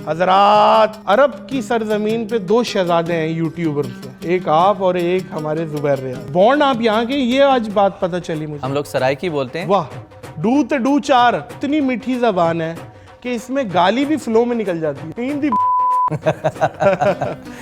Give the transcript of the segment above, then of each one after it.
हजरात, अरब की सरजमीन पे दो शहजादे हैं यूट्यूबर से, एक आप और एक हमारे जुबैर रियाज। बॉन्ड आप यहाँ के, ये आज बात पता चली मुझे। हम लोग सराइकी बोलते हैं। वाह, डू ते डू चार, इतनी मीठी जबान है कि इसमें गाली भी फ्लो में निकल जाती है। हिंदी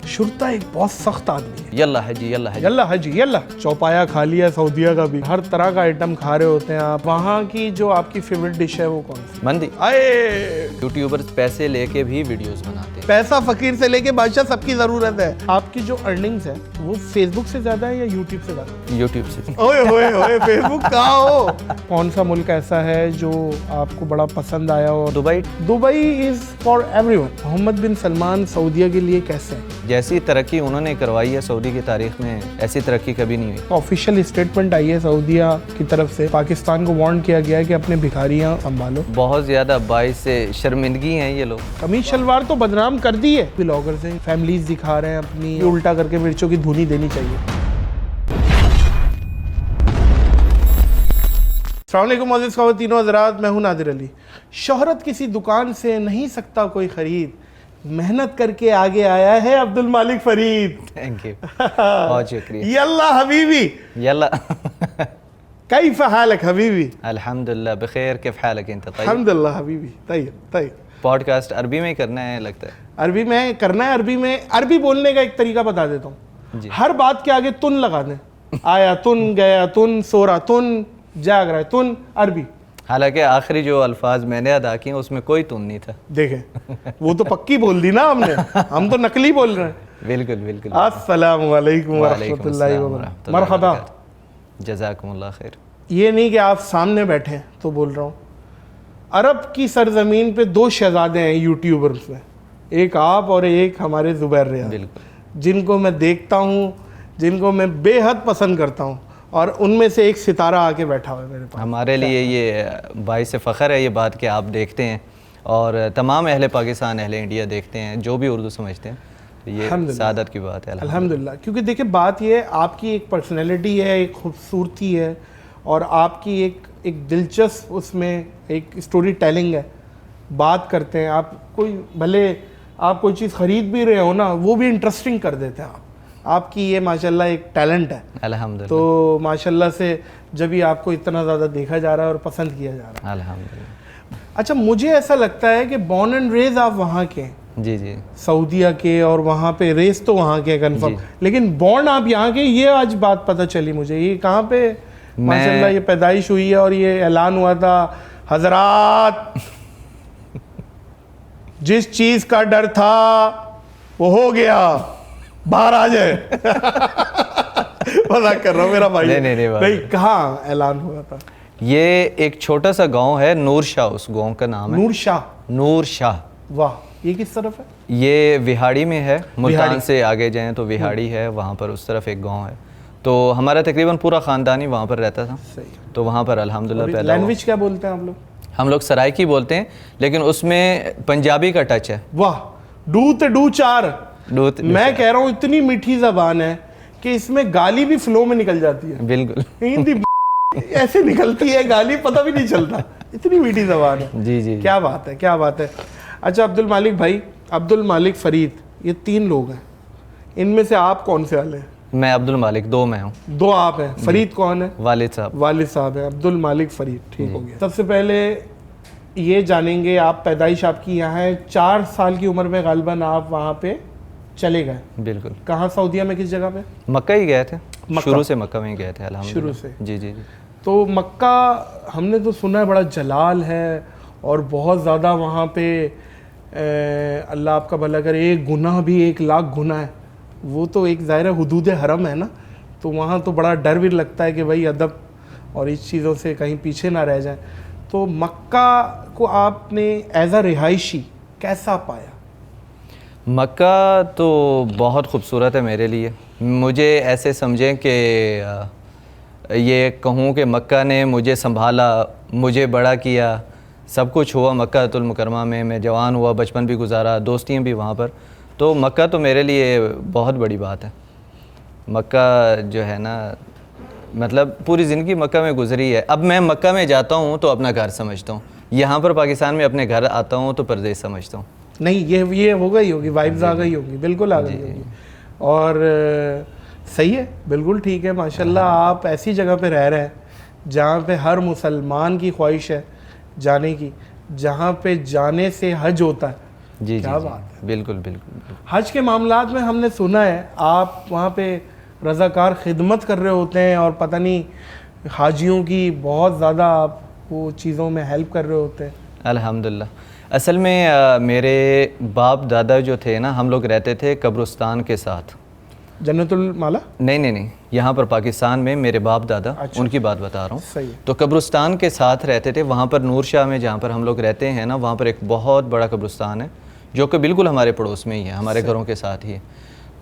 शुरता एक बहुत सख्त आदमी है। यल्ला हजी यल्ला हजी यल्ला हजी यल्ला। चौपाया खा लिया सऊदीया का भी, हर तरह का आइटम खा रहे होते हैं आप। वहाँ की जो आपकी फेवरेट डिश है वो कौन सी? मंदी। आए, यूट्यूबर्स पैसे लेके भी वीडियोस बनाते हैं। पैसा फकीर से लेके बादशाह सबकी जरूरत है। आपकी जो अर्निंग्स है वो फेसबुक से ज्यादा है या यूट्यूब से ज्यादा? यूट्यूब से। ओए ओए ओए, फेसबुक कहाँ हो? कौन सा मुल्क ऐसा है जो आपको बड़ा पसंद आया हो? Dubai. Dubai is for everyone. Mohammed bin Salman सऊदीया के लिए कैसे है? जैसी तरक्की उन्होंने करवाई है सऊदी की तारीख में, ऐसी तरक्की कभी नहीं हुई। ऑफिशियल स्टेटमेंट आई है सऊदीया की तरफ से, पाकिस्तान को वार्न किया गया है कि अपने भिखारियां संभालो। बहुत ज्यादा बाइस से शर्मिंदगी हैं ये लोग। कमीज शलवार तो बदनाम कर दी है। ब्लॉगर से फैमिलीज दिखा रहे हैं अपनी, उल्टा करके मिर्चों की धुनी देनी चाहिए। अस्सलाम वालेकुम मोअज़्ज़िज़ ख़वातीनो हज़रात, मैं हूं नादिर अली। शोहरत किसी दुकान से नहीं सकता कोई खरीद, मेहनत करके आगे आया है अब्दुल मालिक फरीद। थैंक यू, बहुत शुक्रिया। Yalla Habibi, Yalla. कैफ हालक हबीबी? अल्हम्दुलिल्लाह बखैर, कैफ हालक इंत? तय्यब। अल्हम्दुलिल्लाह हबीबी, तय्यब तय्यब। पॉडकास्ट अरबी में करना है लगता है। अरबी में करना है। अरबी बोलने का एक तरीका बता देता हूँ। हर बात के आगे तुन लगा दें। आया तुन, गया तुन, सो रहा तुन, जाग रहा है तुन, अरबी। हालांकि आखिरी जो अल्फाज मैंने अदा किए उसमें कोई तुन नहीं था। देखें, वो तो पक्की बोल दी ना हमने, हम तो नकली बोल रहे हैं। बिल्कुल बिल्कुल। अस्सलामु अलैकुम वरहमतुल्लाहि वबरकातुहू। मरहबा, जज़ाकुमुल्लाह खैर। ये नहीं कि आप सामने बैठे हैं तो बोल रहा हूँ। अरब की सरजमीन पे दो शहजादे हैं यूट्यूबर्स में, एक आप और एक हमारे जुबैर रियाज, बिल्कुल, जिनको मैं देखता हूँ, जिनको मैं बेहद पसंद करता हूँ, और उनमें से एक सितारा आके बैठा हुआ है मेरे पास। हमारे लिए ये बाइस से फ़ख्र है ये बात कि आप देखते हैं और तमाम अहले पाकिस्तान, अहले इंडिया देखते हैं, जो भी उर्दू समझते हैं। तो ये सादत की बात है अल्हम्दुलिल्लाह। क्योंकि देखिए बात ये है, आपकी एक पर्सनैलिटी है, एक खूबसूरती है, और आपकी एक दिलचस्प उसमें एक स्टोरी टेलिंग है। बात करते हैं आप, कोई भले आप कोई चीज़ ख़रीद भी रहे हो ना, वो भी इंटरेस्टिंग कर देते हैं आप। आपकी ये माशाल्लाह एक टैलेंट है अल्हम्दुलिल्लाह। तो माशाल्लाह से जब भी आपको इतना ज़्यादा देखा जा रहा है और पसंद किया जा रहा है। अल्हम्दुलिल्लाह। अच्छा, मुझे ऐसा लगता है कि बॉर्न एंड रेज आप वहाँ के हैं। जी जी। सऊदीया के, और वहाँ पे रेस तो वहाँ के कन्फर्म, लेकिन बॉर्न आप यहाँ के, ये आज बात पता चली मुझे। ये कहाँ पे माशाल्लाह ये पैदाइश हुई है और ये ऐलान हुआ था? हजरात, जिस चीज़ का डर था वो हो गया, बाहर आ जाए। मजाक कर रहा हूँ मेरा भाई। नहीं, कहाँ ऐलान हुआ था? ये एक छोटा सा गांव है, नूर शाह उस गांव का नाम है। नूर शाह? नूर शाह। वाह, ये किस तरफ है? ये विहाड़ी में है। मुल्तान से आगे जाएं तो विहाड़ी है, वहाँ पर उस तरफ एक गांव है। तो हमारा तकरीबन पूरा ख़ानदान ही वहाँ पर रहता था। सही। तो वहाँ पर अल्हम्दुलिल्लाह पहला। लैंग्वेज क्या बोलते हैं आप लोग? हम लोग सराइकी बोलते हैं, लेकिन उसमें पंजाबी का टच है। वाह, डू ते डू चार। मैं कह रहा हूँ इतनी मीठी जबान है कि इसमें गाली भी फ्लो में निकल जाती है। बिल्कुल, हिंदी ऐसे निकलती है गाली, पता भी नहीं चलता, इतनी मीठी जबान है। जी जी। क्या बात है, क्या बात है। अच्छा अब्दुल मालिक भाई, अब्दुल मालिक फरीद, ये तीन लोग हैं, इनमें से आप कौन से वाले हैं? मैं अब्दुल मालिक, दो मैं हूँ। दो आप हैं। फरीद कौन है? वालिद साहब। वालिद साहब हैं। अब्दुल मालिक फरीद, ठीक हो गया। सबसे पहले ये जानेंगे, आप पैदाइश आपकी यहाँ है, 4 साल की उम्र में गालिबन आप वहाँ पे चले गए। बिल्कुल। कहाँ सऊदीया में, किस जगह पे? मक्का ही गए थे, शुरू से मक्का में ही गए थे शुरू अल्हम्दुलिल्लाह। से? जी जी जी। तो मक्का हमने तो सुना है बड़ा जलाल है और बहुत ज़्यादा वहाँ पे अल्लाह आपका भला करे, एक गुनाह भी 1 लाख गुनाह है। वो तो एक ज़ाहिर हुदूद हरम है ना, तो वहाँ तो बड़ा डर भी लगता है कि भाई अदब और इस चीज़ों से कहीं पीछे ना रह जाए। तो मक्का को आपने एज अ रिहायशी कैसा पाया? मक्का तो बहुत ख़ूबसूरत है मेरे लिए। मुझे ऐसे समझें कि ये कहूँ कि मक्का ने मुझे संभाला, मुझे बड़ा किया, सब कुछ हुआ मक्कातुल मुकरमा में। मैं जवान हुआ, बचपन भी गुजारा, दोस्तियाँ भी वहाँ पर। तो मक्का तो मेरे लिए बहुत बड़ी बात है। मक्का जो है ना, मतलब पूरी ज़िंदगी मक्का में गुजरी है। अब मैं मक्का में जाता हूँ तो अपना घर समझता हूँ, यहाँ पर पाकिस्तान में अपने घर आता हूँ तो परदेश समझता हूँ। नहीं, ये हो गई होगी, वाइब्स आ गई होंगी, बिल्कुल आ गई होगी। और सही है, बिल्कुल ठीक है माशाल्लाह। आप ऐसी जगह पे रह रहे हैं जहाँ पे हर मुसलमान की ख्वाहिश है जाने की, जहाँ पे जाने से हज होता है। जी क्या जी बात है। बिल्कुल बिल्कुल। हज के मामलात में हमने सुना है आप वहाँ पे रज़ाकार खिदमत कर रहे होते हैं और पता नहीं हाजियों की बहुत ज़्यादा आप वो चीज़ों में हेल्प कर रहे होते हैं। अल्हम्दुलिल्लाह। असल में मेरे बाप दादा जो थे ना, हम लोग रहते थे कब्रिस्तान के साथ। जन्नतुल माला? नहीं, यहाँ पर पाकिस्तान में मेरे बाप दादा, अच्छा। उनकी बात बता रहा हूँ। सही है। तो कब्रिस्तान के साथ रहते थे। वहाँ पर नूर शाह में जहाँ पर हम लोग रहते हैं ना, वहाँ पर एक बहुत बड़ा कब्रिस्तान है जो कि बिल्कुल हमारे पड़ोस में ही है, हमारे घरों के साथ ही है।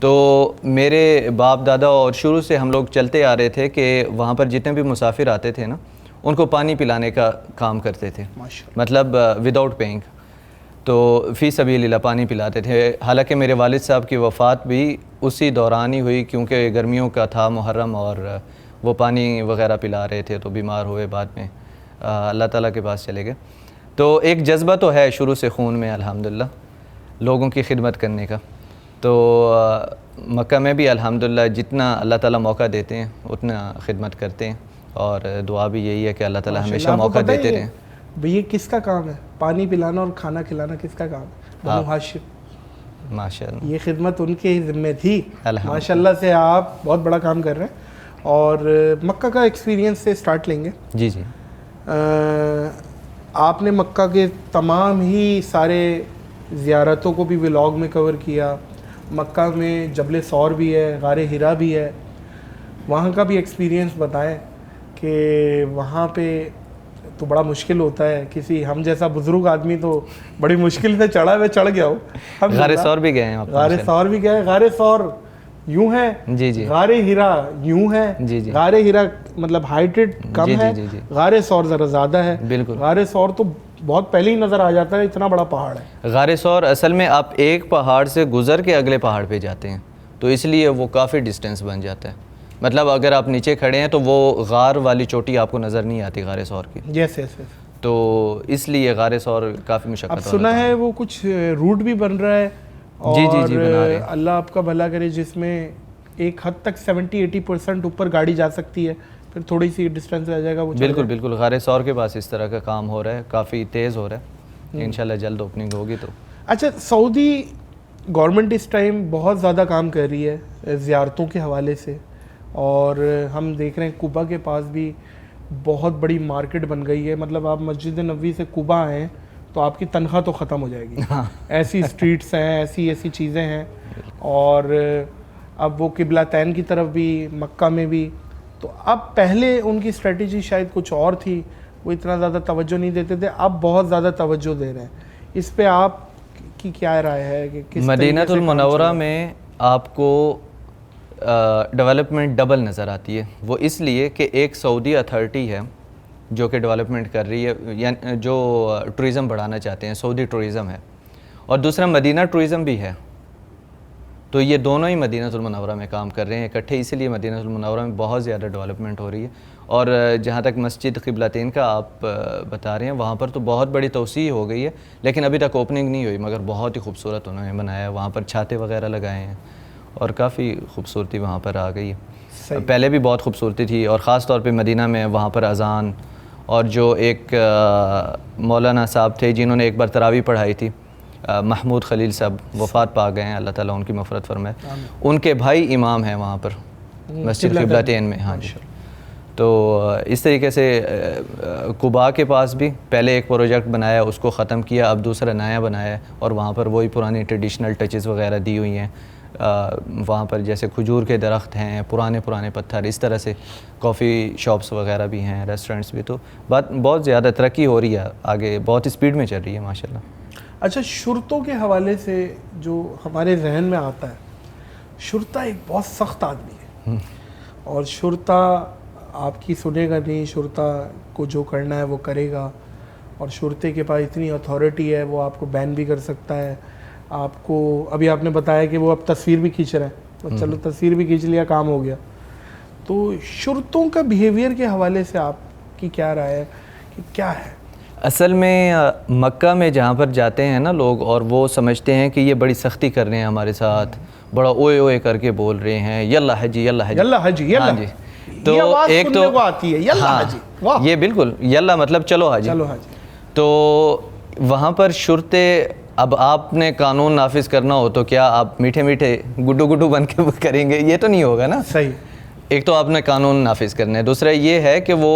तो मेरे बाप दादा और शुरू से हम लोग चलते आ रहे थे कि वहाँ पर जितने भी मुसाफिर आते थे ना, उनको पानी पिलाने का काम करते थे, मतलब विदाउट पेइंग। तो फ़ी सबीलिल्लाह पानी पिलाते थे। हालांकि मेरे वालिद साहब की वफ़ात भी उसी दौरान ही हुई, क्योंकि गर्मियों का था मुहर्रम, और वो पानी वग़ैरह पिला रहे थे तो बीमार हुए, बाद में अल्लाह ताला के पास चले गए। तो एक जज्बा तो है शुरू से खून में अल्हम्दुलिल्लाह, लोगों की खिदमत करने का। तो मक्का में भी अल्हम्दुलिल्लाह जितना अल्लाह ताला मौका देते हैं उतना खिदमत करते हैं, और दुआ भी यही है कि अल्लाह ताला हमेशा मौका देते रहें। भैया किसका काम है पानी पिलाना और खाना खिलाना? किसका काम है? बनु हाशिम। माशाअल्लाह, ये खिदमत उनके ही ज़िम्मे थी। अल्हम्दुलिल्लाह। माशाल्लाह से आप बहुत बड़ा काम कर रहे हैं। और मक्का का एक्सपीरियंस से स्टार्ट लेंगे। जी जी। आपने मक्का के तमाम ही सारे ज़ियारतों को भी व्लॉग में कवर किया। मक्का में जबल सौर भी है, गारे हिरा भी है, वहाँ का भी एक्सपीरियंस बताएं कि वहाँ पे तो बड़ा मुश्किल होता है, किसी हम जैसा बुजुर्ग आदमी तो बड़ी मुश्किल से चढ़ा हुआ चढ़ गया हो। गारे सौर भी गए हैं आप? गारे सौर भी गए। गारे सौर यूं है, जी जी। गारे हीरा यूं है, जी जी। गारे हीरा मतलब हाइटेड कम जी, है, जी, जी, जी। गारे सौर ज़रा ज़्यादा है। बिल्कुल। गारे सौर तो बहुत पहले ही नज़र आ जाता है, इतना बड़ा पहाड़ है। गारे सौर असल में आप एक पहाड़ से गुज़र के अगले पहाड़ पे जाते हैं, तो इसलिए वो काफ़ी डिस्टेंस बन जाता है। मतलब अगर आप नीचे खड़े हैं तो वो गार वाली चोटी आपको नज़र नहीं आती गारे सौर की। Yes yes yes. तो इसलिए गारे सौर काफ़ी मुश्किल। अब सुना है वो कुछ रूट भी बन रहा है, और जी जी जी, बना रहे हैं। अल्लाह आपका भला करे, जिसमें एक हद तक 70-80% ऊपर गाड़ी जा सकती है, फिर थोड़ी सी डिस्टेंस रह जाएगा वो। बिल्कुल बिल्कुल, गारे सौर के पास इस तरह का काम हो रहा है, काफ़ी तेज़ हो रहा है। इंशाल्लाह जल्द ओपनिंग होगी। तो अच्छा, सऊदी गवर्नमेंट इस टाइम बहुत ज़्यादा काम कर रही है ज़ियारतों के हवाले से, और हम देख रहे हैं कुबा के पास भी बहुत बड़ी मार्केट बन गई है। मतलब आप मस्जिद नबवी से कुबा आएँ तो आपकी तनख्वाह तो ख़त्म हो जाएगी। हाँ। ऐसी स्ट्रीट्स हैं, ऐसी चीज़ें हैं। और अब वो किबलातैन की तरफ भी, मक्का में भी। तो अब पहले उनकी स्ट्रेटजी शायद कुछ और थी, वो इतना ज़्यादा तवज्जो नहीं देते थे, अब बहुत ज़्यादा तवज्जो दे रहे हैं। इस पे आप की क्या राय है कि किस मदीनातुल मुनव्वरा में आपको डेवलपमेंट डबल नज़र आती है? वो इसलिए कि एक सऊदी अथॉरिटी है जो कि डेवलपमेंट कर रही है, या जो टूरिज़म बढ़ाना चाहते हैं, सऊदी टूरिज़म है, और दूसरा मदीना टूरिज़म भी है। तो ये दोनों ही मदीनातुल मुनव्वरा में काम कर रहे हैं इकट्ठे, इसीलिए मदीनातुल मुनव्वरा में बहुत ज़्यादा डेवलपमेंट हो रही है। और जहाँ तक मस्जिद क़िबलतैन का आप बता रहे हैं, वहाँ पर तो बहुत बड़ी तोसी हो गई है, लेकिन अभी तक ओपनिंग नहीं हुई, मगर बहुत ही खूबसूरत उन्होंने बनाया है। वहाँ पर छाते वगैरह लगाए हैं और काफ़ी खूबसूरती वहाँ पर आ गई है। पहले भी बहुत खूबसूरती थी, और ख़ास तौर पे मदीना में वहाँ पर अज़ान, और जो एक मौलाना साहब थे जिन्होंने एक बार तरावी पढ़ाई थी, महमूद खलील साहब, वफ़ात पा गए हैं, अल्लाह ताला उनकी मफ़रत फरमाए। उनके भाई इमाम हैं वहाँ पर मस्जिद क़िबलतैन में। हाँ जी। तो इस तरीके से कुबा के पास भी पहले एक प्रोजेक्ट बनाया, उसको ख़त्म किया, अब दूसरा नया बनाया, और वहाँ पर वही पुरानी ट्रेडिशनल टचेज़ वगैरह दी हुई हैं। वहाँ पर जैसे खजूर के दरख्त हैं, पुराने पत्थर, इस तरह से कॉफ़ी शॉप्स वगैरह भी हैं, रेस्टोरेंट्स भी। तो बात बहुत ज़्यादा तरक्की हो रही है, आगे बहुत स्पीड में चल रही है माशाल्लाह। अच्छा, शुरतों के हवाले से जो हमारे जहन में आता है, शुरता एक बहुत सख्त आदमी है, और शुरता आपकी सुनेगा नहीं, शुरता को जो करना है वो करेगा, और शुरते के पास इतनी अथॉरिटी है, वो आपको बैन भी कर सकता है। आपको अभी आपने बताया कि वो अब तस्वीर भी खींच रहे हैं, तो चलो तस्वीर भी खींच लिया, काम हो गया। तो शुरतों का बिहेवियर के हवाले से आपकी क्या राय है कि क्या है? असल में मक्का में जहाँ पर जाते हैं ना लोग, और वो समझते हैं कि ये बड़ी सख्ती कर रहे हैं हमारे साथ, बड़ा ओए ओए करके बोल रहे हैं, यल्ला हजी यल्ला हजी यल्ला हजी यल्ला। हाँ जी। तो एक तो वो आती है यल्ला हजी, वाह। ये बिल्कुल यल्ला मतलब चलो हाजी। चलो हाजी। तो वहाँ पर शुरते, अब आपने कानून नाफिज करना हो तो क्या आप मीठे मीठे गुड्डू गुड्डू बन के करेंगे? ये तो नहीं होगा ना। सही। एक तो आपने कानून नाफिज करने हैं, दूसरा ये है कि वो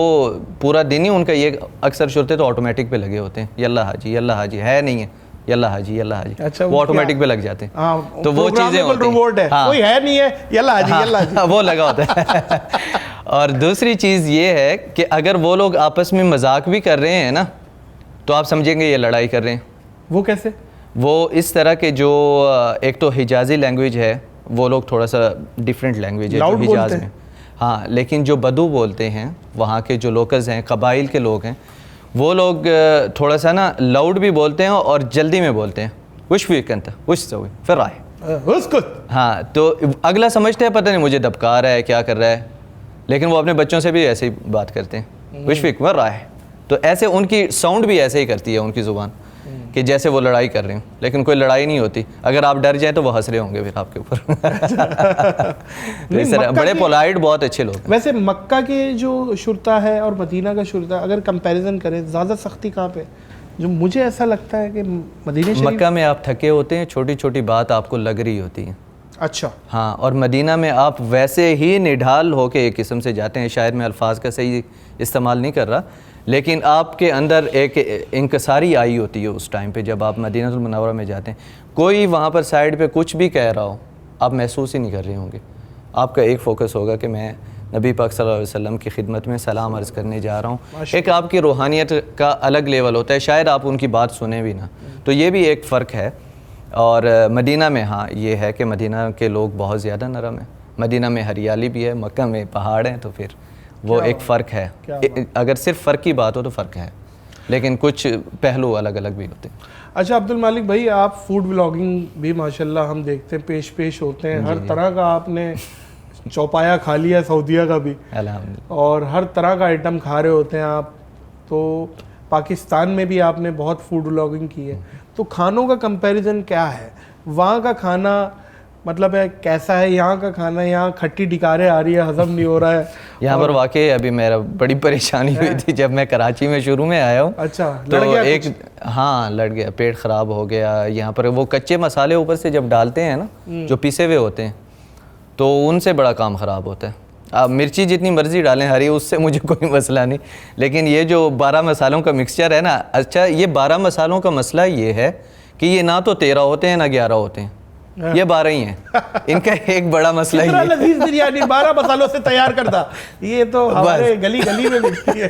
पूरा दिन ही उनका ये, अक्सर शुरते तो ऑटोमेटिक पे लगे होते हैं, यल्ला हाजी है नहीं है, यल्ला हाजी। अच्छा, वो ऑटोमेटिक पे लग जाते हैं। हाँ, तो वो चीज़ें होती रिवॉर्ड है, हाँ, कोई है नहीं है यल्ला हाजी वो लगा होता है। और दूसरी चीज़ ये है कि अगर वो लोग आपस में मजाक भी कर रहे हैं ना, तो आप समझेंगे ये लड़ाई कर रहे हैं। वो कैसे? वो इस तरह के जो, एक तो हिजाजी लैंग्वेज है, वो लोग थोड़ा सा डिफरेंट लैंग्वेज है जो हिजाज में, हाँ, लेकिन जो बदू बोलते हैं वहाँ के जो लोकल्स हैं, कबाइल के लोग हैं, वो लोग थोड़ा सा ना लाउड भी बोलते हैं और जल्दी में बोलते हैं। विश वीकेंड विश सो फिर आए उसको। हाँ, तो अगला समझते हैं पता नहीं मुझे दबका रहा है, क्या कर रहा है, लेकिन वो अपने बच्चों से भी ऐसे ही बात करते हैं, विश वीक फिर आए। तो ऐसे उनकी साउंड भी ऐसे ही करती है उनकी ज़ुबान, कि जैसे वो लड़ाई कर रहे हैं, लेकिन कोई लड़ाई नहीं होती। अगर आप डर जाएं तो वो हंस रहे होंगे फिर आपके ऊपर। तो इस तरह बड़े पोलाइट, बहुत अच्छे लोग हैं। वैसे मक्का के जो शुरता है और मदीना का शुरता, अगर कंपैरिजन करें, ज़्यादा सख्ती कहाँ पे? जो मुझे ऐसा लगता है कि मदीना शरीफ, मक्का में आप थके होते हैं, छोटी छोटी बात आपको लग रही होती है। अच्छा। हाँ, और मदीना में आप वैसे ही निढाल होके एक किस्म से जाते हैं, शायद मैं अल्फाज का सही इस्तेमाल नहीं कर रहा, लेकिन आपके अंदर एक इंकसारी आई होती है उस टाइम पे जब आप मदीनातुल मुनव्वरा में जाते हैं। कोई वहाँ पर साइड पे कुछ भी कह रहा हो, आप महसूस ही नहीं कर रहे होंगे। आपका एक फ़ोकस होगा कि मैं नबी पाक सल्लल्लाहु अलैहि वसल्लम की खिदमत में सलाम अर्ज़ करने जा रहा हूँ। एक आपकी रूहानियत का अलग लेवल होता है, शायद आप उनकी बात सुने भी ना, तो ये भी एक फ़र्क है। और मदीना में हाँ ये है कि मदीना के लोग बहुत ज़्यादा नरम हैं। मदीना में हरियाली भी है, मक्का में पहाड़ हैं, तो फिर वो एक फ़र्क है। अगर सिर्फ फ़र्क की बात हो तो फ़र्क है, लेकिन कुछ पहलू अलग अलग भी होते हैं। अच्छा अब्दुल मालिक भाई, आप फूड व्लॉगिंग भी माशाल्लाह हम देखते हैं, पेश होते हैं, हर तरह का आपने चौपाया खा लिया, सऊदीया का भी अल्हम्दुलिल्लाह, और हर तरह का आइटम खा रहे होते हैं आप। तो पाकिस्तान में भी आपने बहुत फूड व्लॉगिंग की है, तो खानों का कंपैरिजन क्या है? वहाँ का खाना मतलब है कैसा है, यहाँ का खाना? यहाँ खट्टी डिकारे आ रही है, हजम नहीं हो रहा है। यहाँ पर वाकई अभी मेरा बड़ी परेशानी हुई थी जब मैं कराची में शुरू में आया हूँ। अच्छा, तो लड़ गया एक हाँ लड़ गया, पेट ख़राब हो गया। यहाँ पर वो कच्चे मसाले ऊपर से जब डालते हैं ना, जो पिसे हुए होते हैं, तो उनसे बड़ा काम ख़राब होता है। आप मिर्ची जितनी मर्ज़ी डालें हरी, उससे मुझे कोई मसला नहीं, लेकिन ये जो 12 मसालों का मिक्सचर है ना, अच्छा ये 12 मसालों का मसला ये है कि ये ना तो 13 होते हैं ना 11 होते हैं, ये 12 ही हैं। इनका एक बड़ा मसला ही है। लजीज बिरयानी 12 मसालों से तैयार करता, ये तो हमारे गली गली में मिलती है।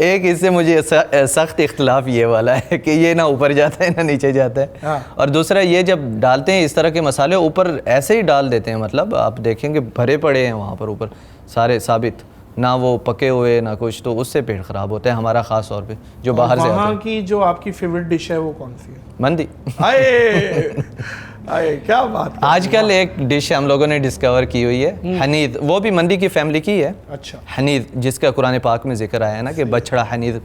एक इससे मुझे सख्त इख्तलाफ ये वाला है कि ये ना ऊपर जाता है ना नीचे जाता है। हाँ। और दूसरा ये जब डालते हैं इस तरह के मसाले ऊपर ऐसे ही डाल देते हैं, मतलब आप देखेंगे भरे पड़े हैं वहाँ पर ऊपर सारे साबित, ना वो पके हुए ना कुछ, तो उससे पेट ख़राब होता है हमारा ख़ास तौर पे जो बाहर से वहाँ की जो आपकी फेवरेट डिश है वो कौन सी है? मंदी। आए क्या बात। आजकल एक डिश हम लोगों ने डिस्कवर की हुई है, हनीद, वो भी मंदी की फैमिली की है। अच्छा। हनीद, जिसका कुरान पाक में जिक्र आया है ना कि बछड़ा हनीद,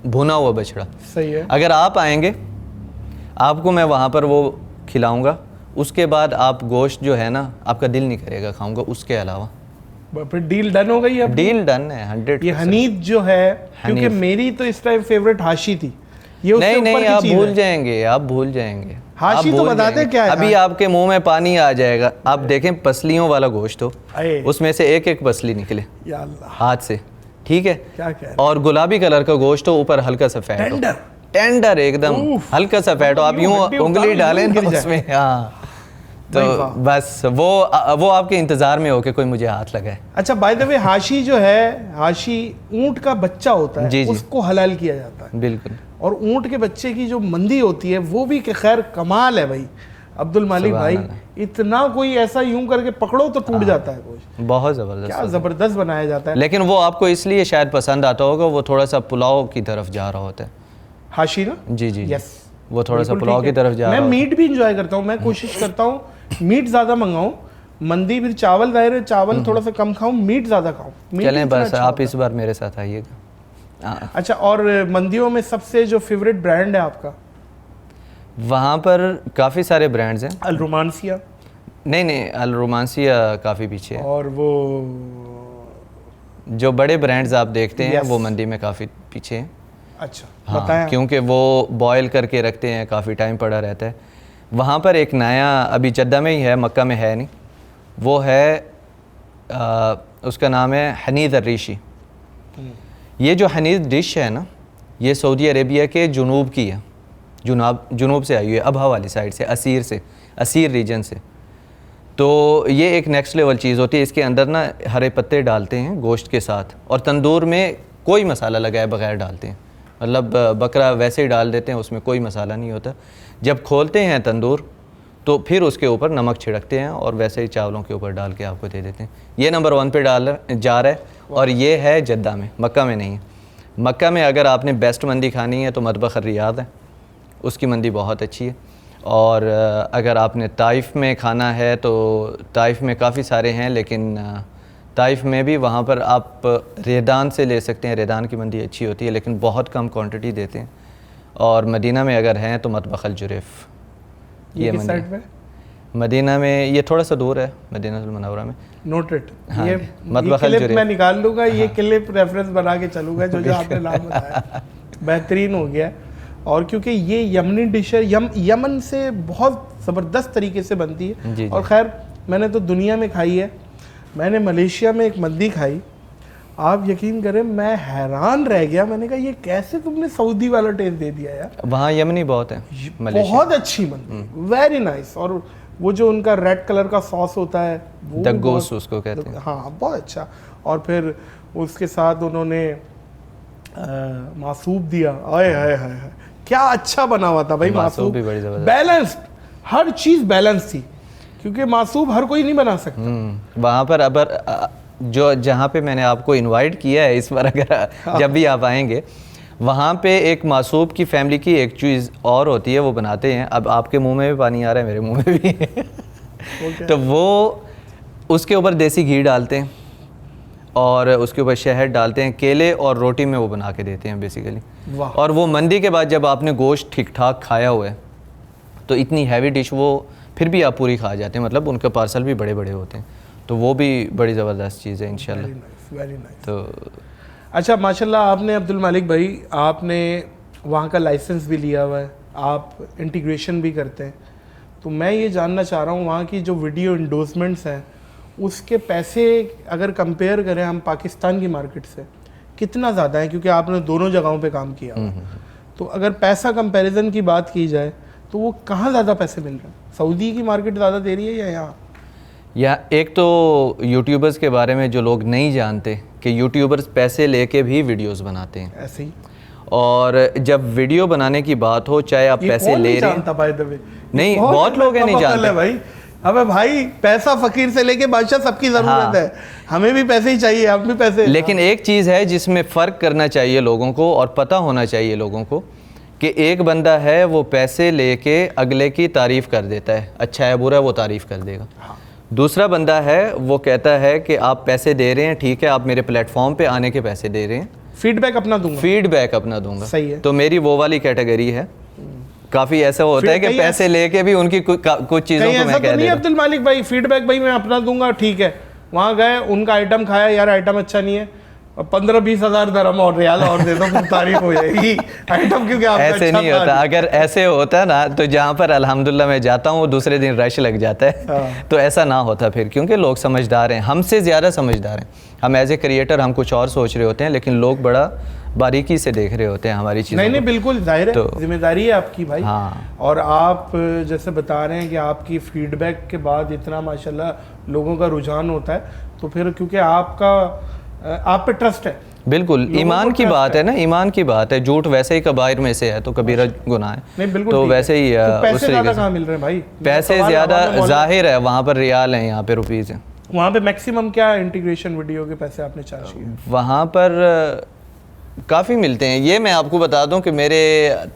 भुना हुआ बछड़ा। सही है। अगर आप आएंगे आपको मैं वहाँ पर वो खिलाऊंगा, उसके बाद आप गोश्त जो है ना आपका दिल नहीं करेगा खाऊंगा उसके अलावा। फिर डील डन हो गई है? डील डन है 100%। ये हनीद जो है, क्योंकि मेरी तो इस टाइम फेवरेट हाशी थी, ये उससे नहीं ऊपर की आप चीज़ भूल है। जाएंगे, आप भूल जाएंगे। हाशी तो बताते क्या है? अभी आपके मुंह में पानी आ जाएगा। आप देखें पसलियों वाला गोश्त हो, उसमें से एक एक पसली निकले या अल्लाह, हाथ से, ठीक है, क्या कह रहे हैं? और गुलाबी कलर का गोश्त हो, ऊपर हल्का सा फैट हो, टेंडर एकदम हल्का सा फैट हो, आप यूं उंगली डालें ना उसमें, हाँ, तो बस वो आपके इंतजार में हो कि कोई मुझे हाथ लगाए। अच्छा बाय द वे, हाशी जो है, हाशी ऊंट का बच्चा होता है, जी जी, उसको हलाल किया जाता है बिल्कुल। और ऊंट के बच्चे की जो मंदी होती है वो भी कि खैर कमाल है भाई अब्दुल मालिक भाई, इतना कोई ऐसा यूं करके पकड़ो तो टूट जाता है गोश्त, बहुत ज़बरदस्त, क्या ज़बरदस्त बनाया जाता है। लेकिन वो आपको इसलिए शायद पसंद आता होगा, वो थोड़ा सा पुलाव की तरफ जा रहा होता है। हाशी ना? जी जी, यस, वो थोड़ा सा पुलाव की तरफ जा रहा मैं है। मीट भी इंजॉय करता हूँ, मैं कोशिश करता हूँ मीट ज़्यादा मंगाऊँ, मंदी फिर चावल, जाहिर है चावल थोड़ा सा कम खाऊं, मीट ज़्यादा खाऊं। चलें बस आप इस बार मेरे साथ आइएगा, हाँ। अच्छा, और मंदियों में सबसे जो फेवरेट ब्रांड है आपका? वहाँ पर काफ़ी सारे ब्रांड्स हैं। अल रोमांसिया? नहीं, अल रोमांसिया काफ़ी पीछे है। और वो जो बड़े ब्रांड्स आप देखते हैं Yes. वो मंदी में काफ़ी पीछे हैं। अच्छा, हाँ, बताएं। क्योंकि वो बॉयल करके रखते हैं, काफ़ी टाइम पड़ा रहता है। वहाँ पर एक नया अभी जद्दा में ही है, मक्का में है नहीं, वो है उसका नाम है हनीद अर्रीशी। ये जो हनीद डिश है ना, ये सऊदी अरेबिया के जुनूब की है, जुनूब से आई हुई है, अबहा वाली साइड से, असीर रीजन से। तो ये एक नेक्स्ट लेवल चीज़ होती है। इसके अंदर ना हरे पत्ते डालते हैं गोश्त के साथ, और तंदूर में कोई मसाला लगाए बगैर डालते हैं, मतलब बकरा वैसे ही डाल देते हैं, उसमें कोई मसाला नहीं होता। जब खोलते हैं तंदूर तो फिर उसके ऊपर नमक छिड़कते हैं और वैसे ही चावलों के ऊपर डाल के आपको दे देते हैं। ये नंबर 1 पे जा रहा है, और ये है जद्दा में, मक्का में नहीं है। मक्का में अगर आपने बेस्ट मंदी खानी है तो मतबख रियाद है, उसकी मंदी बहुत अच्छी है। और अगर आपने ताइफ में खाना है तो ताइफ में काफ़ी सारे हैं, लेकिन ताइफ में भी वहाँ पर आप रेदान से ले सकते हैं, रेदान की मंदी अच्छी होती है, लेकिन बहुत कम क्वांटिटी देते हैं। और मदीना में अगर हैं तो मतबख अल जुरैफ, ये किस साइड पे? मदीना में, ये थोड़ा सा दूर है मदीना तुल मुनव्वरा में। नोटेड। हाँ, ये मतबख अल क्लिप जुरैफ मैं निकाल लूँगा, ये क्लिप रेफरेंस बना के चलूँगा, जो आपने नाम बताया बेहतरीन हो गया। और क्योंकि ये यमनी डिश है, यमन से बहुत ज़बरदस्त तरीके से बनती है। जी, और खैर मैंने तो दुनिया में खाई है। मैंने मलेशिया में एक मंदी खाई, आप यकीन करें मैं हैरान रह गया। मैंने कहा ये कैसे तुमने सऊदी वाला टेस्ट दे दिया यार। वहाँ यमनी बहुत है, बहुत अच्छी मंदी, वेरी नाइस। और वो जो उनका रेड कलर का सॉस होता है वो दग्गोस उसको कहते हैं। हाँ, बहुत अच्छा। और फिर उसके साथ उन्होंने मासूब दिया, आए हाय हाय हाय, क्या अच्छा बना हुआ था भाई मासूब भी बड़ी ज़बरदस्त, बैलेंस्ड, हर चीज़ बैलेंस थी, क्योंकि मासूब हर कोई नहीं बना सकता। वहाँ पर अगर जो जहाँ पे मैंने आपको इनवाइट किया है इस बार, अगर जब भी आप आएंगे, वहाँ पे एक मासूब की फैमिली की एक चीज़ और होती है, वो बनाते हैं। अब आपके मुंह में भी पानी आ रहा है, मेरे मुंह में भी तो वो उसके ऊपर देसी घी डालते हैं और उसके ऊपर शहद डालते हैं, केले और रोटी में वो बना के देते हैं बेसिकली। और वो मंदी के बाद जब आपने गोश्त ठीक ठाक खाया हुआ है तो इतनी हैवी डिश वो फिर भी आप पूरी खा जाते हैं, मतलब उनके पार्सल भी बड़े बड़े होते हैं। तो वो भी बड़ी ज़बरदस्त चीज़ है इंशाल्लाह। Very nice. तो अच्छा, माशाल्लाह, आपने अब्दुल मालिक भाई, आपने वहाँ का लाइसेंस भी लिया हुआ है, आप इंटीग्रेशन भी करते हैं। तो मैं ये जानना चाह रहा हूँ, वहाँ की जो वीडियो इंडोर्समेंट्स हैं उसके पैसे अगर कंपेयर करें हम पाकिस्तान की मार्केट से, कितना ज़्यादा है? क्योंकि आपने दोनों जगहों पे काम किया हुआ। तो अगर पैसा कंपैरिजन की बात की जाए तो वो कहाँ ज़्यादा पैसे मिल रहे हैं? सऊदी की मार्केट ज़्यादा दे रही है या यहाँ? या एक तो यूट्यूबर्स के बारे में जो लोग नहीं जानते कि यूट्यूबर्स पैसे लेके भी वीडियोस बनाते हैं ऐसे ही। और जब वीडियो बनाने की बात हो, चाहे आप पैसे ले रहे हैं, नहीं, बहुत लोग हैं नहीं जानते भाई। अबे भाई, पैसा फकीर से लेके बादशाह सबकी ज़रूरत है, हमें भी पैसे ही चाहिए, आप भी पैसे। लेकिन एक चीज़ है जिसमें फ़र्क करना चाहिए लोगों को और पता होना चाहिए लोगों को कि एक बंदा है वो पैसे लेके अगले की तारीफ़ कर देता है, अच्छा है बुरा है वो तारीफ़ कर देगा। दूसरा बंदा है वो कहता है कि आप पैसे दे रहे हैं, ठीक है, आप मेरे प्लेटफॉर्म पे आने के पैसे दे रहे हैं, फीडबैक अपना दूंगा, फीडबैक अपना दूंगा। सही है। तो मेरी वो वाली कैटेगरी है। काफ़ी ऐसा होता है कि पैसे लेके भी उनकी कुछ चीज़ों को मैं कह देता। अब्दुल मालिक भाई, फीडबैक भाई मैं अपना दूंगा, ठीक है, वहाँ गए उनका आइटम खाया, यार आइटम अच्छा नहीं है, 15-20 हज़ार दरम और रियाल और दे दो, तारीफ हो जाएगी आइटम, क्योंकि आपका ऐसे अच्छा नहीं होता। अगर ऐसे होता ना तो जहाँ पर अल्हम्दुलिल्लाह मैं जाता हूँ वो दूसरे दिन रश लग जाता है। तो ऐसा ना होता फिर, क्योंकि लोग समझदार हैं, हमसे ज़्यादा समझदार हैं। हम एज ए क्रिएटर हम कुछ और सोच रहे होते हैं, लेकिन लोग बड़ा बारीकी से देख रहे होते हैं हमारी चीज़ें। नहीं, बिल्कुल जाहिर है, तो जिम्मेदारी है आपकी भाई। हाँ। और आप जैसे बता रहे हैं कि आपकी फीडबैक के बाद इतना माशाल्लाह लोगों का रुझान होता है, तो फिर क्योंकि आप पे ट्रस्ट है। बिल्कुल, ईमान की बात है ना, ईमान की बात है। झूठ वैसे ही कबाइर में से है, तो कबीरा गुनाह है। नहीं, बिल्कुल, तो वैसे ही तो पैसे ज़्यादा कहाँ मिल रहे हैं भाई? पैसे ज़्यादा जाहिर है, वहाँ पर रियाल हैं, यहाँ पे रुपीज़ हैं। वहाँ पे मैक्सिमम क्या इंटीग्रेशन वीडियो के पैसे आपने चार्ज किए? वहाँ पर काफ़ी मिलते हैं। ये मैं आपको बता दूं कि मेरे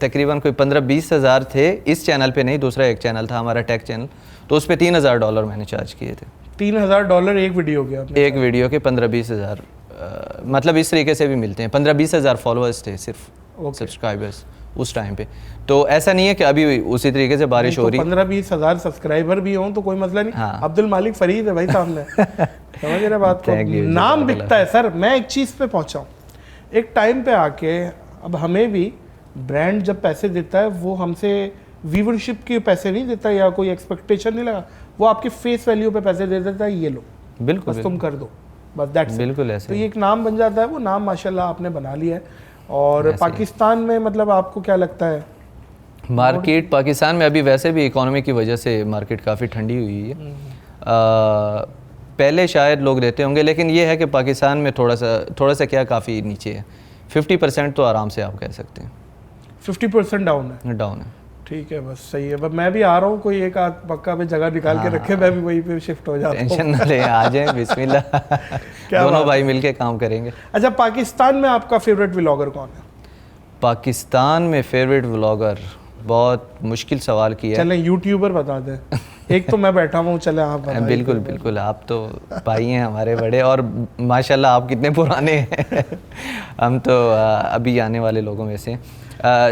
तकरीबन कोई 15-20 हज़ार थे इस चैनल पे, नहीं दूसरा एक चैनल था हमारा टेक चैनल, तो उस पर $3,000 मैंने चार्ज किए थे। $3,000 एक वीडियो के? एक वीडियो के 15-20 हज़ार मतलब इस तरीके से भी मिलते हैं। 15-20 हज़ार फॉलोअर्स थे सिर्फ Okay. सब्सक्राइबर्स उस टाइम पे। तो ऐसा नहीं है कि अभी उसी तरीके से बारिश हो रही। 15-20 हज़ार सब्सक्राइबर भी हों तो कोई मसला नहीं। हाँ। अब्दुल मालिक फरीद है भाई सामने। समझ रहे बात को, Thank you, नाम बिकता है सर। मैं एक चीज़ पे पहुंचा हूँ, एक टाइम पे आके अब हमें भी ब्रांड जब पैसे देता है वो हमसे व्यूवरशिप के पैसे नहीं देता या कोई एक्सपेक्टेशन नहीं लगा, वो आपके फेस वैल्यू पे पैसे दे देता है, ये लो बिल्कुल बस तुम कर दो, बस दैट्स बिल्कुल ऐसे तो ये एक नाम बन जाता है। वो नाम माशाल्लाह आपने बना लिया है। और पाकिस्तान में मतलब आपको क्या लगता है मार्केट पाकिस्तान में अभी वैसे भी इकोनॉमी की वजह से मार्केट काफ़ी ठंडी हुई है। पहले शायद लोग रहते होंगे, लेकिन ये है कि पाकिस्तान में थोड़ा सा क्या काफ़ी नीचे है। 50% तो आराम से आप कह सकते हैं 50% डाउन है। डाउन है। ठीक है, बस सही है। बस मैं भी आ रहा हूँ, कोई एक आध पक्का पे जगह निकाल के रखे, मैं भी वहीं पे शिफ्ट हो जाता हूँ। टेंशन ना ले, आ जाए बिस्मिल्लाह। दोनों भाई मिलके काम करेंगे। अच्छा, पाकिस्तान में आपका फेवरेट व्लॉगर कौन है? पाकिस्तान में फेवरेट व्लॉगर, बहुत मुश्किल सवाल किया है। चलें यूट्यूबर बता दें। एक तो मैं बैठा हूँ, चले आप बताइए। बिल्कुल बिल्कुल, आप तो भाई हैं हमारे बड़े, और माशाल्लाह आप कितने पुराने हैं। हम तो अभी आने वाले लोगों में से हैं।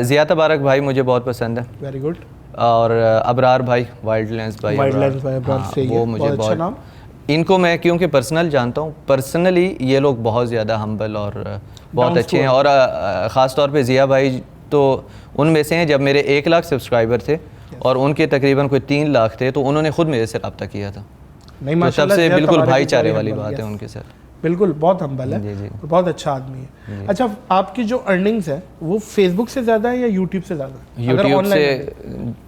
ज़िया तबारक भाई मुझे बहुत पसंद है। Very good. और अबरार भाई, वाइल्डलैंड्स भाई, वो मुझे बहुत अच्छा नाम। इनको मैं क्योंकि पर्सनल जानता हूँ, पर्सनली ये लोग बहुत ज़्यादा हम्बल और बहुत अच्छे हैं। और ख़ास तौर पे ज़िया भाई तो उनमें से हैं, जब मेरे 1 लाख सब्सक्राइबर थे और उनके तकरीबन कोई 3 लाख थे, तो उन्होंने खुद मेरे से रब्ता किया था। नहीं, तो तब से बिल्कुल भाईचारे वाली बात है उनके साथ। बिल्कुल, बहुत हम्बल है। जी जी। और बहुत अच्छा आदमी है। अच्छा, आपकी जो अर्निंग्स है वो फेसबुक से ज़्यादा है या यूट्यूब से ज़्यादा?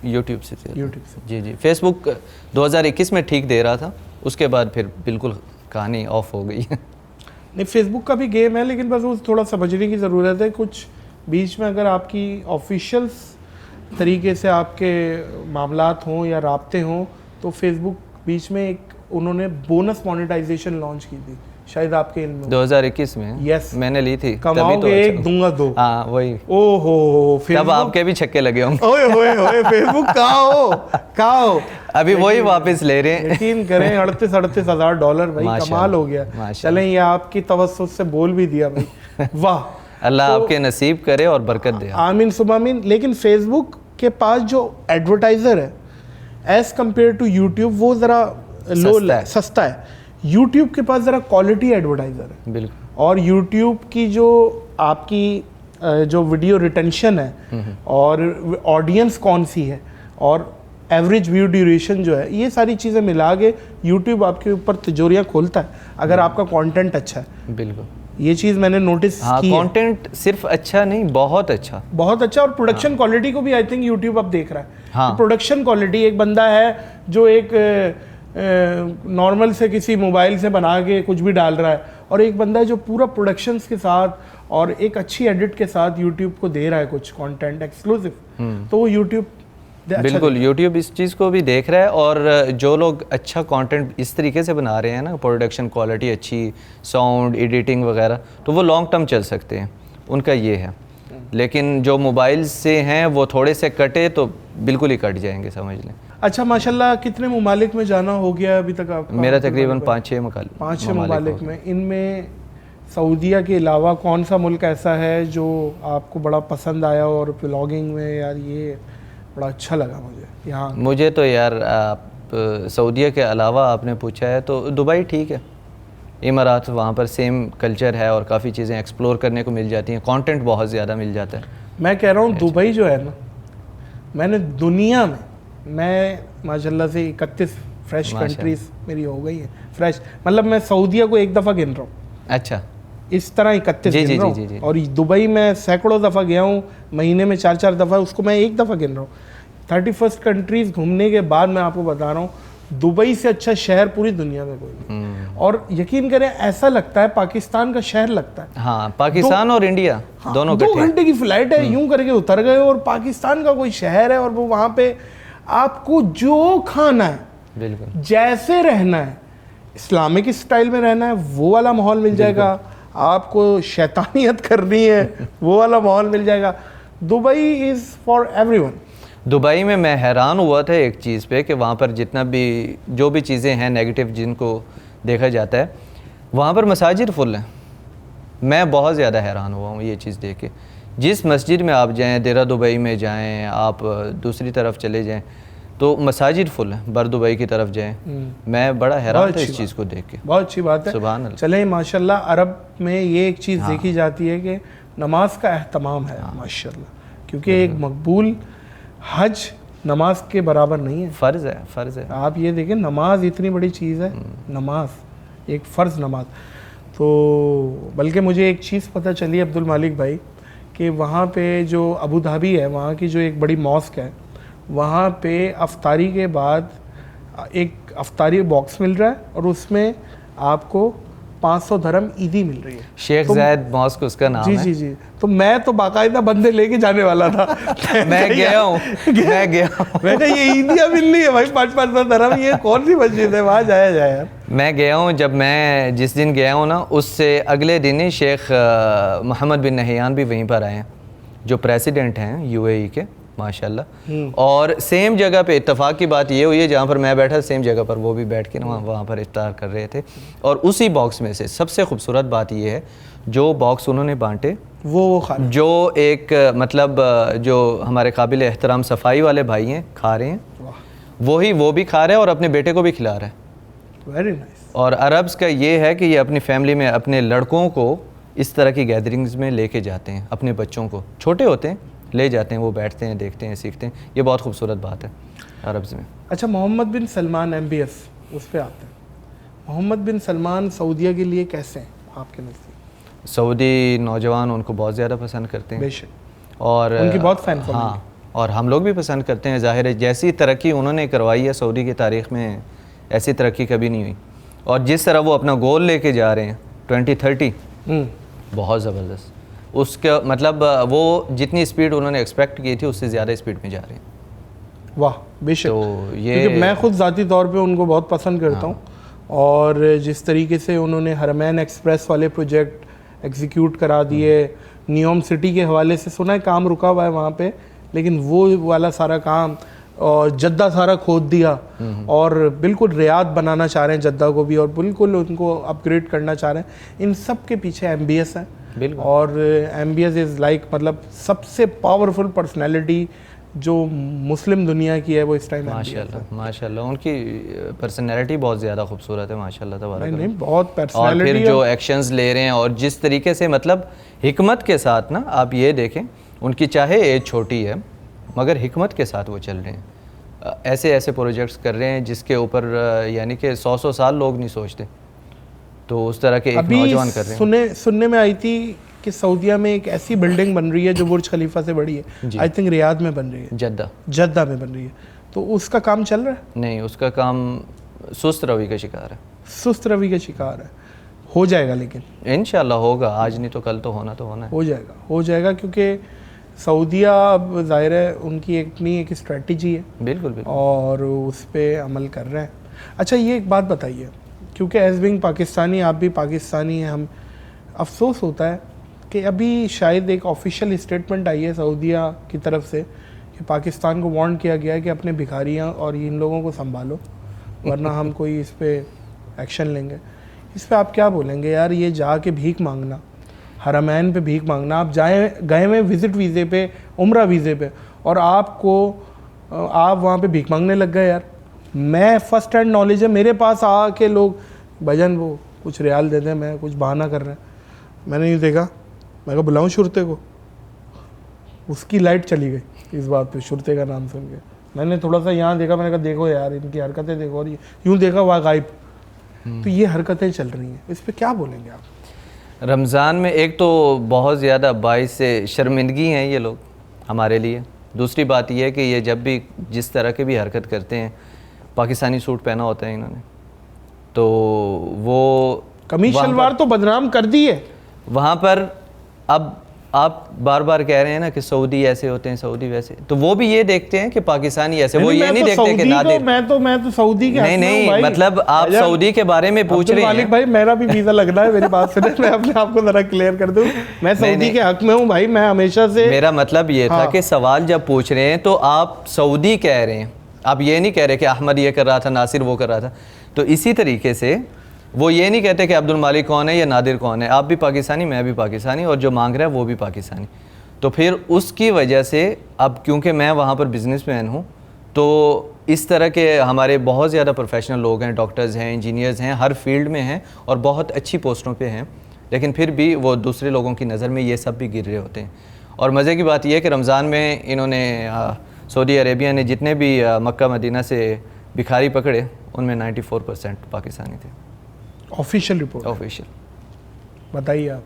यूट्यूब से जी जी। फेसबुक 2021 में ठीक दे रहा था, उसके बाद फिर बिल्कुल कहानी ऑफ हो गई। नहीं, फेसबुक का भी गेम है, लेकिन बस वो थोड़ा समझने की ज़रूरत है। कुछ बीच में अगर आपकी ऑफिशियल्स तरीके से आपके मामलात हों या राब्ते हों, तो फेसबुक बीच में एक उन्होंने बोनस मोनेटाइजेशन लॉन्च की थी, शायद आपके इल्म में। 2021 में यस, मैंने ली थी। कमाओगे एक दूंगा दो। हाँ वही। ओहो, तब आपके भी छक्के लगे होंगे। ओए होए होए, फेसबुक कहाँ हो? अभी वही वापस ले रहे हैं। यकीन करें, 38 हज़ार डॉलर भाई, कमाल हो गया। चलें, ये आपकी तवज्जो से बोल भी दिया भाई। वाह, अल्लाह आपके नसीब करे और बरकत दे। आमीन सुबह आमीन। लेकिन फेसबुक के पास जो एडवर्टाइज़र है एज़ कम्पेयर टू यूट्यूब, वो ज़रा सस्ता है। यूट्यूब के पास ज़रा क्वालिटी एडवर्टाइज़र है। बिल्कुल। और यूट्यूब की जो आपकी जो वीडियो रिटेंशन है और ऑडियंस कौन सी है और एवरेज व्यू ड्यूरेशन जो है, ये सारी चीज़ें मिला के यूट्यूब आपके ऊपर तिजोरियाँ खोलता है अगर आपका कंटेंट अच्छा है। बिल्कुल, ये चीज़ मैंने नोटिस की। कंटेंट सिर्फ अच्छा नहीं, बहुत अच्छा, बहुत अच्छा। और प्रोडक्शन क्वालिटी को भी आई थिंक यूट्यूब अब देख रहा है। हाँ। प्रोडक्शन क्वालिटी, एक बंदा है जो एक नॉर्मल से किसी मोबाइल से बना के कुछ भी डाल रहा है, और एक बंदा है जो पूरा प्रोडक्शंस के साथ और एक अच्छी एडिट के साथ यूट्यूब को दे रहा है कुछ कंटेंट एक्सक्लूसिव, तो वो यूट्यूब बिल्कुल यूट्यूब इस चीज़ को भी देख रहा है। और जो लोग अच्छा कंटेंट इस तरीके से बना रहे हैं ना, प्रोडक्शन क्वालिटी अच्छी, साउंड एडिटिंग वगैरह, तो वो लॉन्ग टर्म चल सकते हैं, उनका ये है। लेकिन जो मोबाइल से हैं वो थोड़े से कटे तो बिल्कुल ही कट जाएंगे, समझ लें। अच्छा, माशाल्लाह, कितने ममालिक में जाना हो गया अभी तक आपका? मेरा तकरीबन 5-6 ममालिक में। इनमें सऊदीया के अलावा कौन सा मुल्क ऐसा है जो आपको बड़ा पसंद आया और व्लॉगिंग में यार ये बड़ा अच्छा लगा मुझे यहाँ? मुझे तो यार आप सऊदीया के अलावा आपने पूछा है तो दुबई ठीक है, इमारात, वहाँ पर सेम कल्चर है और काफ़ी चीज़ें एक्सप्लोर करने को मिल जाती हैं, कंटेंट बहुत ज़्यादा मिल जाता है। मैं कह रहा हूँ दुबई जो है ना, मैंने दुनिया में, मैं माशाल्लाह से 31 फ्रेश कंट्रीज मेरी हो गई है। फ्रेश मतलब मैं सऊदीया को एक दफ़ा गिन रहा हूँ। अच्छा, इस तरह 31 गिन रहा हूँ। और दुबई में सैकड़ों दफ़ा गया हूँ, महीने में 4-4 दफ़ा, उसको मैं एक दफ़ा गिन रहा हूँ। 31 कंट्रीज़ घूमने के बाद मैं आपको बता रहा हूँ, दुबई से अच्छा शहर पूरी दुनिया में कोई नहीं। और यकीन करें, ऐसा लगता है पाकिस्तान का शहर लगता है। हाँ, पाकिस्तान और इंडिया दोनों 2 घंटे की फ़्लाइट है, यूं करके उतर गए और पाकिस्तान का कोई शहर है, और वो वहाँ पे आपको जो खाना है, बिल्कुल जैसे रहना है, इस्लामिक स्टाइल में रहना है, वो वाला माहौल मिल जाएगा। आपको शैतानियत करनी है, वो वाला माहौल मिल जाएगा। Dubai is for everyone. Dubai में मैं हैरान हुआ था एक चीज़ पे कि वहाँ पर जितना भी जो भी चीज़ें हैं नेगेटिव जिनको देखा जाता है, वहाँ पर मसाजिद फुल हैं। मैं बहुत ज़्यादा हैरान हुआ हूँ ये चीज़ देख के। जिस मस्जिद में आप जाएँ, देरा दुबई में जाएँ, आप दूसरी तरफ चले जाएँ तो मसाजिद फुल है, बर दुबई की तरफ जाएँ। मैं बड़ा हैरान था इस चीज़ को देख के। बहुत अच्छी बात है। सुभान अल्लाह। चलें, माशाल्लाह अरब में ये एक चीज़ देखी जाती है कि नमाज का एहतमाम है माशाल्लाह, क्योंकि एक मकबूल हज नमाज के बराबर नहीं है, फ़र्ज़ है, फ़र्ज़ है। आप ये देखें, नमाज इतनी बड़ी चीज़ है, नमाज एक फ़र्ज़ नमाज। तो बल्कि मुझे एक चीज़ पता चली अब्दुल मालिक भाई कि वहाँ पे जो अबू धाबी है, वहाँ की जो एक बड़ी मॉस्क है, वहाँ पे अफ्तारी के बाद एक अफ्तारी बॉक्स मिल रहा है और उसमें आपको 500 दरम ईदी मिल रही है। शेख ज़ैद मॉस्क उसका नाम जी है। जी जी। तो मैं तो बाकायदा बंदे लेके जाने वाला था। मैं गया हूँ। मैं कहा ये ईदियाँ मिल रही है भाई 500 दरम, ये कौन सी मस्जिद है, वहाँ जाया जाए यार। मैं गया हूँ, जब मैं जिस दिन गया हूँ ना, उससे अगले दिन ही शेख मोहम्मद बिन नहियान भी वहीं पर आए हैं, जो प्रेसिडेंट हैं यूएई के माशाल्लाह। और सेम जगह पे इत्तेफाक की बात ये हुई है, जहाँ पर मैं बैठा सेम जगह पर वो भी बैठ के ना वहाँ पर इफ्तार कर रहे थे। और उसी बॉक्स में से सबसे खूबसूरत बात ये है, जो बॉक्स उन्होंने बांटे वो खा रहे, जो एक मतलब जो हमारे काबिल एहतराम सफाई वाले भाई हैं खा रहे हैं, वही वो भी खा रहे हैं और अपने बेटे को भी खिला रहे हैं। Very nice. और अरब्स का ये है कि ये अपनी फैमिली में अपने लड़कों को इस तरह की गैदरिंग्स में लेके जाते हैं, अपने बच्चों को छोटे होते हैं ले जाते हैं, वो बैठते हैं, देखते हैं, सीखते हैं। ये बहुत खूबसूरत बात है अरब्स में। अच्छा, मोहम्मद बिन सलमान MBS, उस पर आते हैं। मोहम्मद बिन सलमान सऊदीया के लिए कैसे हैं आपके नज़दीक? सऊदी नौजवान उनको बहुत ज़्यादा पसंद करते हैं बेशक, और उनकी बहुत फ़ैन फॉलोइंग। हाँ, और हम लोग भी पसंद करते हैं। ज़ाहिर है जैसी तरक्की उन्होंने करवाई है सऊदी की तारीख़ में, ऐसी तरक्की कभी नहीं हुई। और जिस तरह वो अपना गोल लेके जा रहे हैं 2030, बहुत ज़बरदस्त। उसका मतलब वो जितनी स्पीड उन्होंने एक्सपेक्ट की थी उससे ज़्यादा स्पीड में जा रहे हैं। वाह, बेशक। तो ये क्योंकि मैं खुद ज़ाती तौर पे उनको बहुत पसंद करता हूँ, और जिस तरीके से उन्होंने हरमैन एक्सप्रेस वाले प्रोजेक्ट एग्जीक्यूट करा दिए, नियोम सिटी के हवाले से सुना है काम रुका हुआ है वहाँ पे, लेकिन वो वाला सारा काम, और जद्दा सारा खोद दिया, और बिल्कुल रियाद बनाना चाह रहे हैं जद्दा को भी, और बिल्कुल उनको अपग्रेड करना चाह रहे हैं। इन सब के पीछे MBS है, और MBS इज़ लाइक मतलब सबसे पावरफुल पर्सनैलिटी जो मुस्लिम दुनिया की है वो इस टाइम। माशाल्लाह माशाल्लाह, उनकी पर्सनैलिटी बहुत ज़्यादा खूबसूरत है माशाल्लाह तबारक। नहीं, बहुत और पर्सनैलिटी। फिर जो एक्शंस ले रहे हैं और जिस तरीके से मतलब हिकमत के साथ ना, आप ये देखें उनकी चाहे एज छोटी है मगर हिकमत के साथ वो चल रहे हैं। ऐसे ऐसे प्रोजेक्ट्स कर रहे हैं जिसके ऊपर यानी कि 100 साल लोग नहीं सोचते, तो उस तरह के एक नौजवान कर रहे हैं। सुनने में आई थी कि सऊदीया में एक ऐसी बिल्डिंग बन रही है जो बुर्ज खलीफा से बड़ी है, आई थिंक रियाद में बन रही है, जद्दा में बन रही है। तो उसका काम चल रहा है? नहीं, उसका काम सुस्त रवि का शिकार है। सुस्त रवि का शिकार है। हो जाएगा, लेकिन इंशाल्लाह होगा, आज नहीं तो कल तो होना है। हो जाएगा क्योंकि सऊदीया अब ज़ाहिर है उनकी अपनी एक स्ट्रेटजी है, बिल्कुल, और उस पर अमल कर रहे हैं। अच्छा, ये एक बात बताइए, क्योंकि एज बिंग पाकिस्तानी, आप भी पाकिस्तानी हैं, हम अफसोस होता है कि अभी शायद एक ऑफिशियल स्टेटमेंट आई है सऊदीया की तरफ से कि पाकिस्तान को वार्न किया गया है कि अपने भिखारियाँ और इन लोगों को संभालो, वरना हम कोई इस पर एक्शन लेंगे। इस पर आप क्या बोलेंगे यार? ये जाके भीख मांगना, हरमैन पे भीख मांगना, आप गए हुए विज़िट वीज़े पे, उम्रा वीज़े पे, और आप वहाँ पे भीख मांगने लग गए यार। मैं फर्स्ट हैंड नॉलेज है, मेरे पास आके लोग भजन वो कुछ रियाल दे दें, मैं कुछ बहाना कर रहे हैं, मैंने नहीं देखा, मैं कहा बुलाऊँ शुरते को, उसकी लाइट चली गई इस बात पे, शुरते का नाम सुन के। मैंने थोड़ा सा यहाँ देखा, मैंने कहा देखो यार इनकी हरकतें देखो, और यूँ देखा वहाँ गायब। तो ये हरकतें चल रही हैं, इस पर क्या बोलेंगे आप? रमज़ान में एक तो बहुत ज़्यादा बाइस से शर्मिंदगी हैं ये लोग हमारे लिए। दूसरी बात यह है कि ये जब भी जिस तरह की भी हरकत करते हैं, पाकिस्तानी सूट पहना होता है इन्होंने, तो वो कमीज शलवार तो बदनाम कर दी है वहाँ पर। अब आप बार बार कह रहे हैं ना कि सऊदी ऐसे होते हैं, सऊदी वैसे, तो वो भी ये देखते हैं कि पाकिस्तानी ऐसे, वो ये नहीं देखते कि नादिर। मैं तो सऊदी के नहीं, मतलब आप सऊदी के बारे में पूछ रहे हैं भाई, मेरा भी वीज़ा लगना है, मेरी बात सुने, मैं अपने आप को जरा क्लियर कर दूं, मैं सऊदी के हक में हूँ भाई, मैं हमेशा से। मेरा मतलब ये था कि सवाल जब पूछ रहे हैं तो आप सऊदी कह रहे हैं, आप ये नहीं कह रहे कि अहमद ये कर रहा था, नासिर वो कर रहा था। तो इसी तरीके से वो ये नहीं कहते कि अब्दुल मालिक कौन है या नादिर कौन है, आप भी पाकिस्तानी मैं भी पाकिस्तानी और जो मांग रहा है वो भी पाकिस्तानी। तो फिर उसकी वजह से अब क्योंकि मैं वहाँ पर बिजनेसमैन हूँ तो इस तरह के हमारे बहुत ज़्यादा प्रोफेशनल लोग हैं, डॉक्टर्स हैं, इंजीनियर्स हैं, हर फील्ड में हैं और बहुत अच्छी पोस्टों पे हैं, लेकिन फिर भी वो दूसरे लोगों की नज़र में ये सब भी गिर रहे होते हैं। और मज़े की बात यह है कि रमज़ान में इन्होंने सऊदी अरेबिया ने जितने भी मक्का मदीना से भिखारी पकड़े उनमें 94% पाकिस्तानी थे। Official report, official. बताइए आप।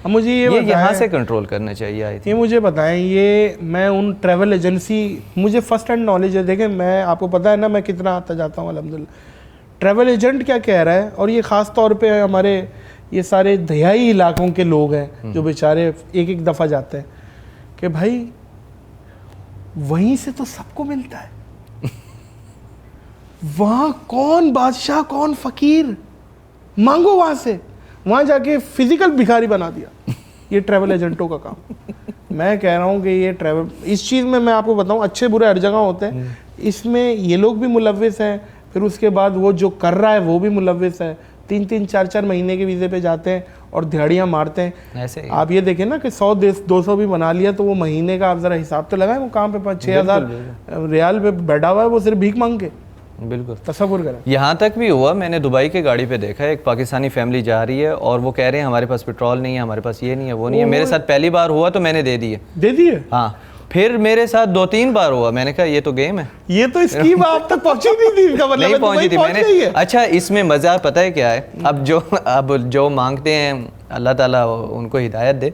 अब मुझे ये यहाँ से कंट्रोल करना चाहिए। आई ये मुझे बताएं, ये मैं उन ट्रैवल एजेंसी, मुझे फ़र्स्ट हैंड नॉलेज है, देखें मैं आपको पता है ना मैं कितना आता जाता हूँ अल्हम्दुलिल्लाह। ट्रैवल एजेंट क्या कह रहा है, और ये ख़ास तौर पे हमारे ये सारे दहाई इलाकों के लोग हैं जो बेचारे एक एक दफ़ा जाते हैं, कि भाई वहीं से तो सबको मिलता है, वहाँ कौन बादशाह कौन फ़कीर, मांगो वहाँ से, वहाँ जाके फिजिकल भिखारी बना दिया। ये ट्रैवल एजेंटों का काम। मैं कह रहा हूँ कि ये ट्रैवल, इस चीज़ में मैं आपको बताऊँ अच्छे बुरे हर जगह होते हैं, इसमें ये लोग भी मुलव्विस हैं, फिर उसके बाद वो जो कर रहा है वो भी मुलव्विस है। 3-3 4-4 महीने के वीज़े पे जाते हैं और दिहाड़ियाँ मारते हैं। ऐसे आप ये देखें ना कि 100-200 भी बना लिया तो वो महीने का आप ज़रा हिसाब तो लगाएं, वो कहाँ पे 5-6 हज़ार रियाल पे बैठा हुआ है, वो सिर्फ भीख मांग के। बिल्कुल तसव्वुर करें। यहाँ तक भी हुआ, मैंने दुबई के गाड़ी पे देखा है, एक पाकिस्तानी फैमिली जा रही है और वो कह रहे हैं हमारे पास पेट्रोल नहीं है, हमारे पास ये नहीं है, वो नहीं है। मेरे साथ पहली बार हुआ तो मैंने दे दिए। हाँ, फिर मेरे साथ 2-3 बार हुआ, मैंने कहा ये तो गेम है, ये तो स्कीम आप तक पहुंची नहीं थी, इसका मतलब नहीं पहुंची थी मैंने। अच्छा, इसमें मज़ा पता है क्या है, अब जो मांगते हैं अल्लाह ताला उनको हिदायत दे,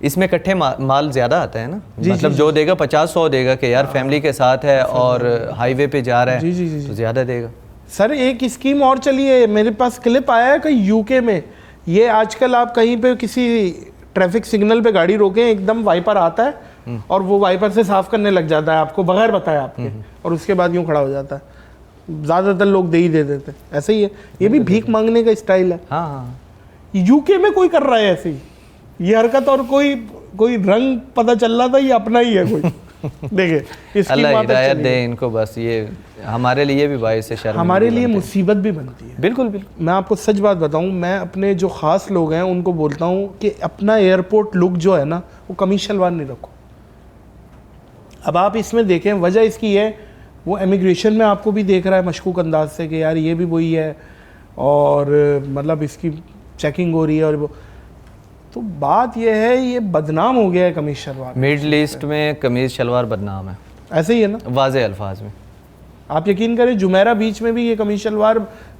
इसमें इकट्ठे माल ज़्यादा आता है ना। मतलब जो देगा 50-100 देगा कि यार फैमिली के साथ है और हाईवे पे जा रहा है तो ज़्यादा देगा। सर एक स्कीम और चली है, मेरे पास क्लिप आया है कि यूके में ये आजकल आप कहीं पे किसी ट्रैफिक सिग्नल पे गाड़ी रोकें, एकदम वाइपर आता है और वो वाइपर से साफ करने लग जाता है आपको बगैर बताए आपके, और उसके बाद यूँ खड़ा हो जाता है। ज़्यादातर लोग दे देते हैं, ऐसे ही है। ये भी भीख मांगने का स्टाइल है। हाँ, यूके में कोई कर रहा है ऐसे ही ये हरकत, और कोई रंग पता चल रहा था ये अपना ही है कोई। देखिए अल्लाह हिदायत दे इनको, बस ये हमारे लिए भी बाइस से शर्म, हमारे लिए मुसीबत भी बनती है। बिल्कुल बिल्कुल। मैं आपको सच बात बताऊं, मैं अपने जो ख़ास लोग हैं उनको बोलता हूं कि अपना एयरपोर्ट लुक जो है ना वो कमीज शलवार नहीं रखो। अब आप इसमें देखें, वजह इसकी है वो इमिग्रेशन में आपको भी देख रहा है मशकूक अंदाज से कि यार ये भी वही है, और मतलब इसकी चेकिंग हो रही है, और वो तो बात यह है ये बदनाम हो गया है कमीज शलवार। मिडल ईस्ट में कमीज शलवार बदनाम है, ऐसे ही है ना, वाज़े अल्फाज में। आप यकीन करें जुमेरा बीच में भी ये कमीज शलवार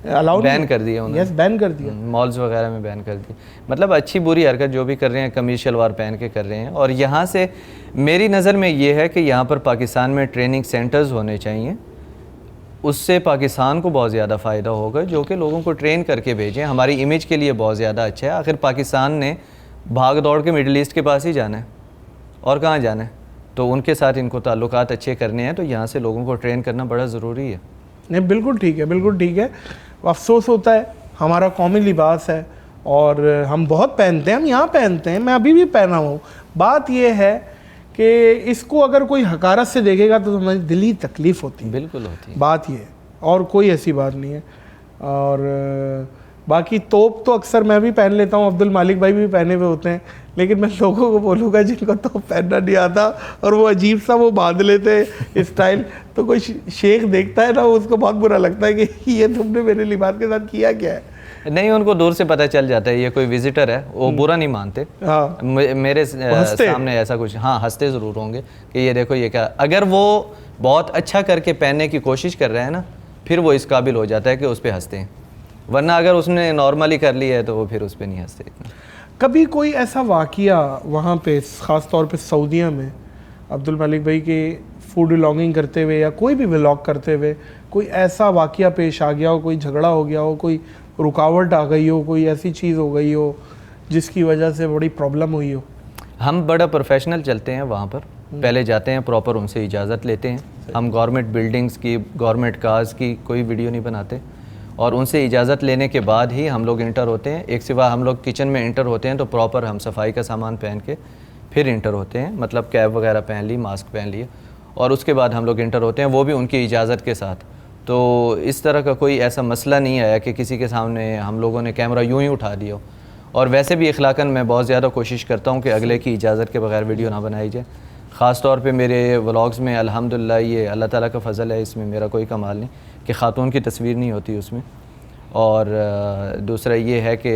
अलाउड बैन कर दिया उन्होंने। यस, बैन कर दिया। मॉल्स वगैरह में बैन कर दी। मतलब अच्छी बुरी हरकत जो भी कर रहे हैं कमीज शलवार पहन के कर रहे हैं। और यहाँ से मेरी नज़र में ये है कि यहाँ पर पाकिस्तान में ट्रेनिंग सेंटर्स होने चाहिए, उससे पाकिस्तान को बहुत ज़्यादा फ़ायदा होगा, जो कि लोगों को ट्रेन करके भेजें। हमारी इमेज के लिए बहुत ज़्यादा अच्छा है। आखिर पाकिस्तान ने भाग दौड़ के मिडल ईस्ट के पास ही जाना है और कहाँ जाना है, तो उनके साथ इनको ताल्लुकात अच्छे करने हैं, तो यहाँ से लोगों को ट्रेन करना बड़ा ज़रूरी है। नहीं बिल्कुल ठीक है, बिल्कुल ठीक है। अफसोस होता है, हमारा कौमी लिबास है और हम बहुत पहनते हैं, हम यहाँ पहनते हैं, मैं अभी भी पहना हूँ। बात यह है कि इसको अगर कोई हकारत से देखेगा तो हमारी दिली तकलीफ़ होती है। बिल्कुल होती है, बात ये है, और कोई ऐसी बात नहीं है। और बाकी तोप तो अक्सर मैं भी पहन लेता हूँ, अब्दुल मालिक भाई भी पहने हुए होते हैं, लेकिन मैं लोगों को बोलूँगा जिनको तोप पहनना नहीं आता और वो अजीब सा वो बांध लेते स्टाइल, तो कोई शेख देखता है ना उसको बहुत बुरा लगता है कि ये तुमने मेरे लिबास के साथ किया क्या है। नहीं, उनको दूर से पता चल जाता है ये कोई विजिटर है, वो बुरा नहीं मानते। हाँ, मेरे सामने ऐसा कुछ, हाँ हंसते ज़रूर होंगे कि ये देखो ये क्या। अगर वो बहुत अच्छा करके पहनने की कोशिश कर रहे हैं ना, फिर वो इस काबिल हो जाता है कि उस पर हंसते हैं, वरना अगर उसने नॉर्मली कर लिया है तो वो फिर उस पर नहीं हंसते इतना। कभी कोई ऐसा वाक़या वहाँ पे ख़ास तौर पे सऊदीया में अब्दुल मालिक भाई के फूड व्लॉगिंग करते हुए या कोई भी व्लॉग करते हुए कोई ऐसा वाक़या पेश आ गया हो, कोई झगड़ा हो गया हो, कोई रुकावट आ गई हो, कोई ऐसी चीज़ हो गई हो जिसकी वजह से बड़ी प्रॉब्लम हुई हो? हम बड़ा प्रोफेशनल चलते हैं वहाँ पर, पहले जाते हैं प्रॉपर उनसे इजाज़त लेते हैं। हम गवर्नमेंट बिल्डिंग्स की, गवर्नमेंट कार्स की कोई वीडियो नहीं बनाते, और उनसे इजाज़त लेने के बाद ही हम लोग इंटर होते हैं। एक सिवा हम लोग किचन में इंटर होते हैं तो प्रॉपर हम सफाई का सामान पहन के फिर इंटर होते हैं, मतलब कैप वगैरह पहन ली, मास्क पहन लिया, और उसके बाद हम लोग इंटर होते हैं, वो भी उनकी इजाज़त के साथ। तो इस तरह का कोई ऐसा मसला नहीं आया कि किसी के सामने हम लोगों ने कैमरा यूं ही उठा दिया हो। और वैसे भी इखलाकन मैं बहुत ज़्यादा कोशिश करता हूँ कि अगले की इजाज़त के बगैर वीडियो ना बनाई जाए। ख़ास तौर पे मेरे व्लॉग्स में अल्हम्दुलिल्लाह ये अल्लाह ताला का फ़ज़ल है, इसमें मेरा कोई कमाल नहीं कि ख़ातून की तस्वीर नहीं होती उसमें। और दूसरा ये है कि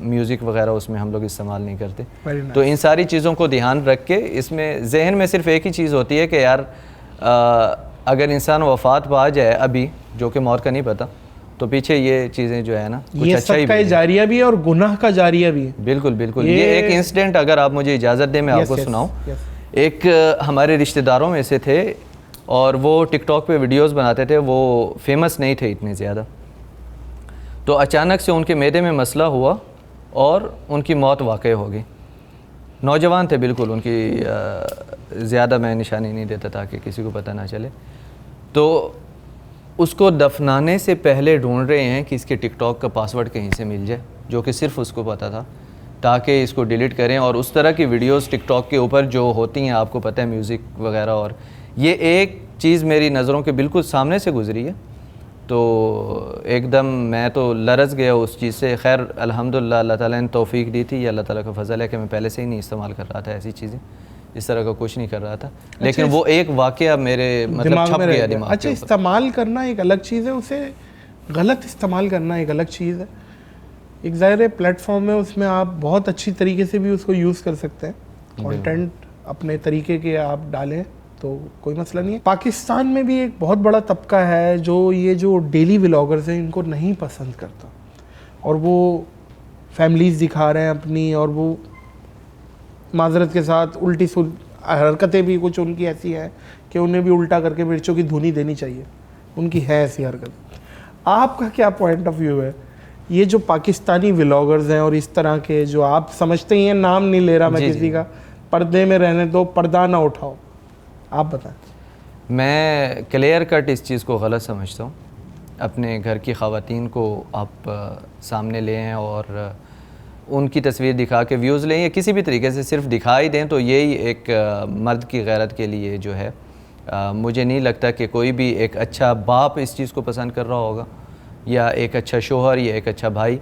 म्यूज़िक वगैरह उसमें हम लोग इस्तेमाल नहीं करते। तो इन सारी चीज़ों को ध्यान रख के इसमें जहन में सिर्फ एक ही चीज़ होती है कि यार अगर इंसान वफ़ात पा जाए अभी, जो कि मौत का नहीं पता, तो पीछे ये चीज़ें जो है ना कुछ ये अच्छा ही सबका जारिया भी है और गुनाह का जारिया भी है। बिल्कुल बिल्कुल। ये एक इंसिडेंट अगर आप मुझे इजाज़त दें मैं आपको सुनाऊँ। एक हमारे रिश्तेदारों में से थे और वो टिकटॉक पे वीडियोस बनाते थे, वो फेमस नहीं थे इतने ज़्यादा। तो अचानक से उनके मैदे में मसला हुआ और उनकी मौत वाक़ई हो गई। नौजवान थे बिल्कुल, उनकी ज़्यादा मैं निशानी नहीं देता ताकि किसी को पता ना चले। तो उसको दफनाने से पहले ढूंढ रहे हैं कि इसके टिकटॉक का पासवर्ड कहीं से मिल जाए, जो कि सिर्फ उसको पता था, ताकि इसको डिलीट करें। और उस तरह की वीडियोस टिकटॉक के ऊपर जो होती हैं, आपको पता है, म्यूज़िक वगैरह, और ये एक चीज़ मेरी नज़रों के बिल्कुल सामने से गुजरी है। तो एकदम मैं तो लरज़ गया उस चीज़ से। खैर अल्हम्दुलिल्लाह अल्लाह ताला ने तौफ़ीक दी थी, ये अल्लाह ताला का फ़ज़ल है कि मैं पहले से ही नहीं इस्तेमाल कर रहा था ऐसी चीज़ें, इस तरह का कुछ नहीं कर रहा था। लेकिन वो एक वाक़या मेरे मतलब छप गया दिमाग। अच्छा, इस्तेमाल करना एक अलग चीज़ है, उसे गलत इस्तेमाल करना एक अलग चीज़ है। एक ज़ाहिर प्लेटफॉर्म है, उसमें आप बहुत अच्छी तरीके से भी उसको यूज़ कर सकते हैं, कंटेंट अपने तरीके के आप डालें तो कोई मसला नहीं है। पाकिस्तान में भी एक बहुत बड़ा तबका है जो ये जो डेली व्लॉगर्स हैं इनको नहीं पसंद करता, और वो फैमिलीज़ दिखा रहे हैं अपनी, और वो माजरत के साथ उल्टी हरकतें भी कुछ उनकी ऐसी हैं कि उन्हें भी उल्टा करके मिर्चों की धुनी देनी चाहिए, उनकी है ऐसी हरकत। आपका क्या पॉइंट ऑफ व्यू है ये जो पाकिस्तानी व्लॉगर्स हैं और इस तरह के जो आप समझते ही हैं, नाम नहीं ले रहा मैं किसी का, पर्दे में रहने दो, पर्दा ना उठाओ, आप बताएं। मैं क्लियर कट इस चीज़ को गलत समझता हूँ। अपने घर की ख़वातीन को आप सामने ले आएँ और उनकी तस्वीर दिखा के व्यूज़ लें, या किसी भी तरीके से सिर्फ दिखा ही दें, तो यही एक मर्द की गैरत के लिए जो है मुझे नहीं लगता कि कोई भी एक अच्छा बाप इस चीज़ को पसंद कर रहा होगा, या एक अच्छा शोहर, या एक अच्छा भाई,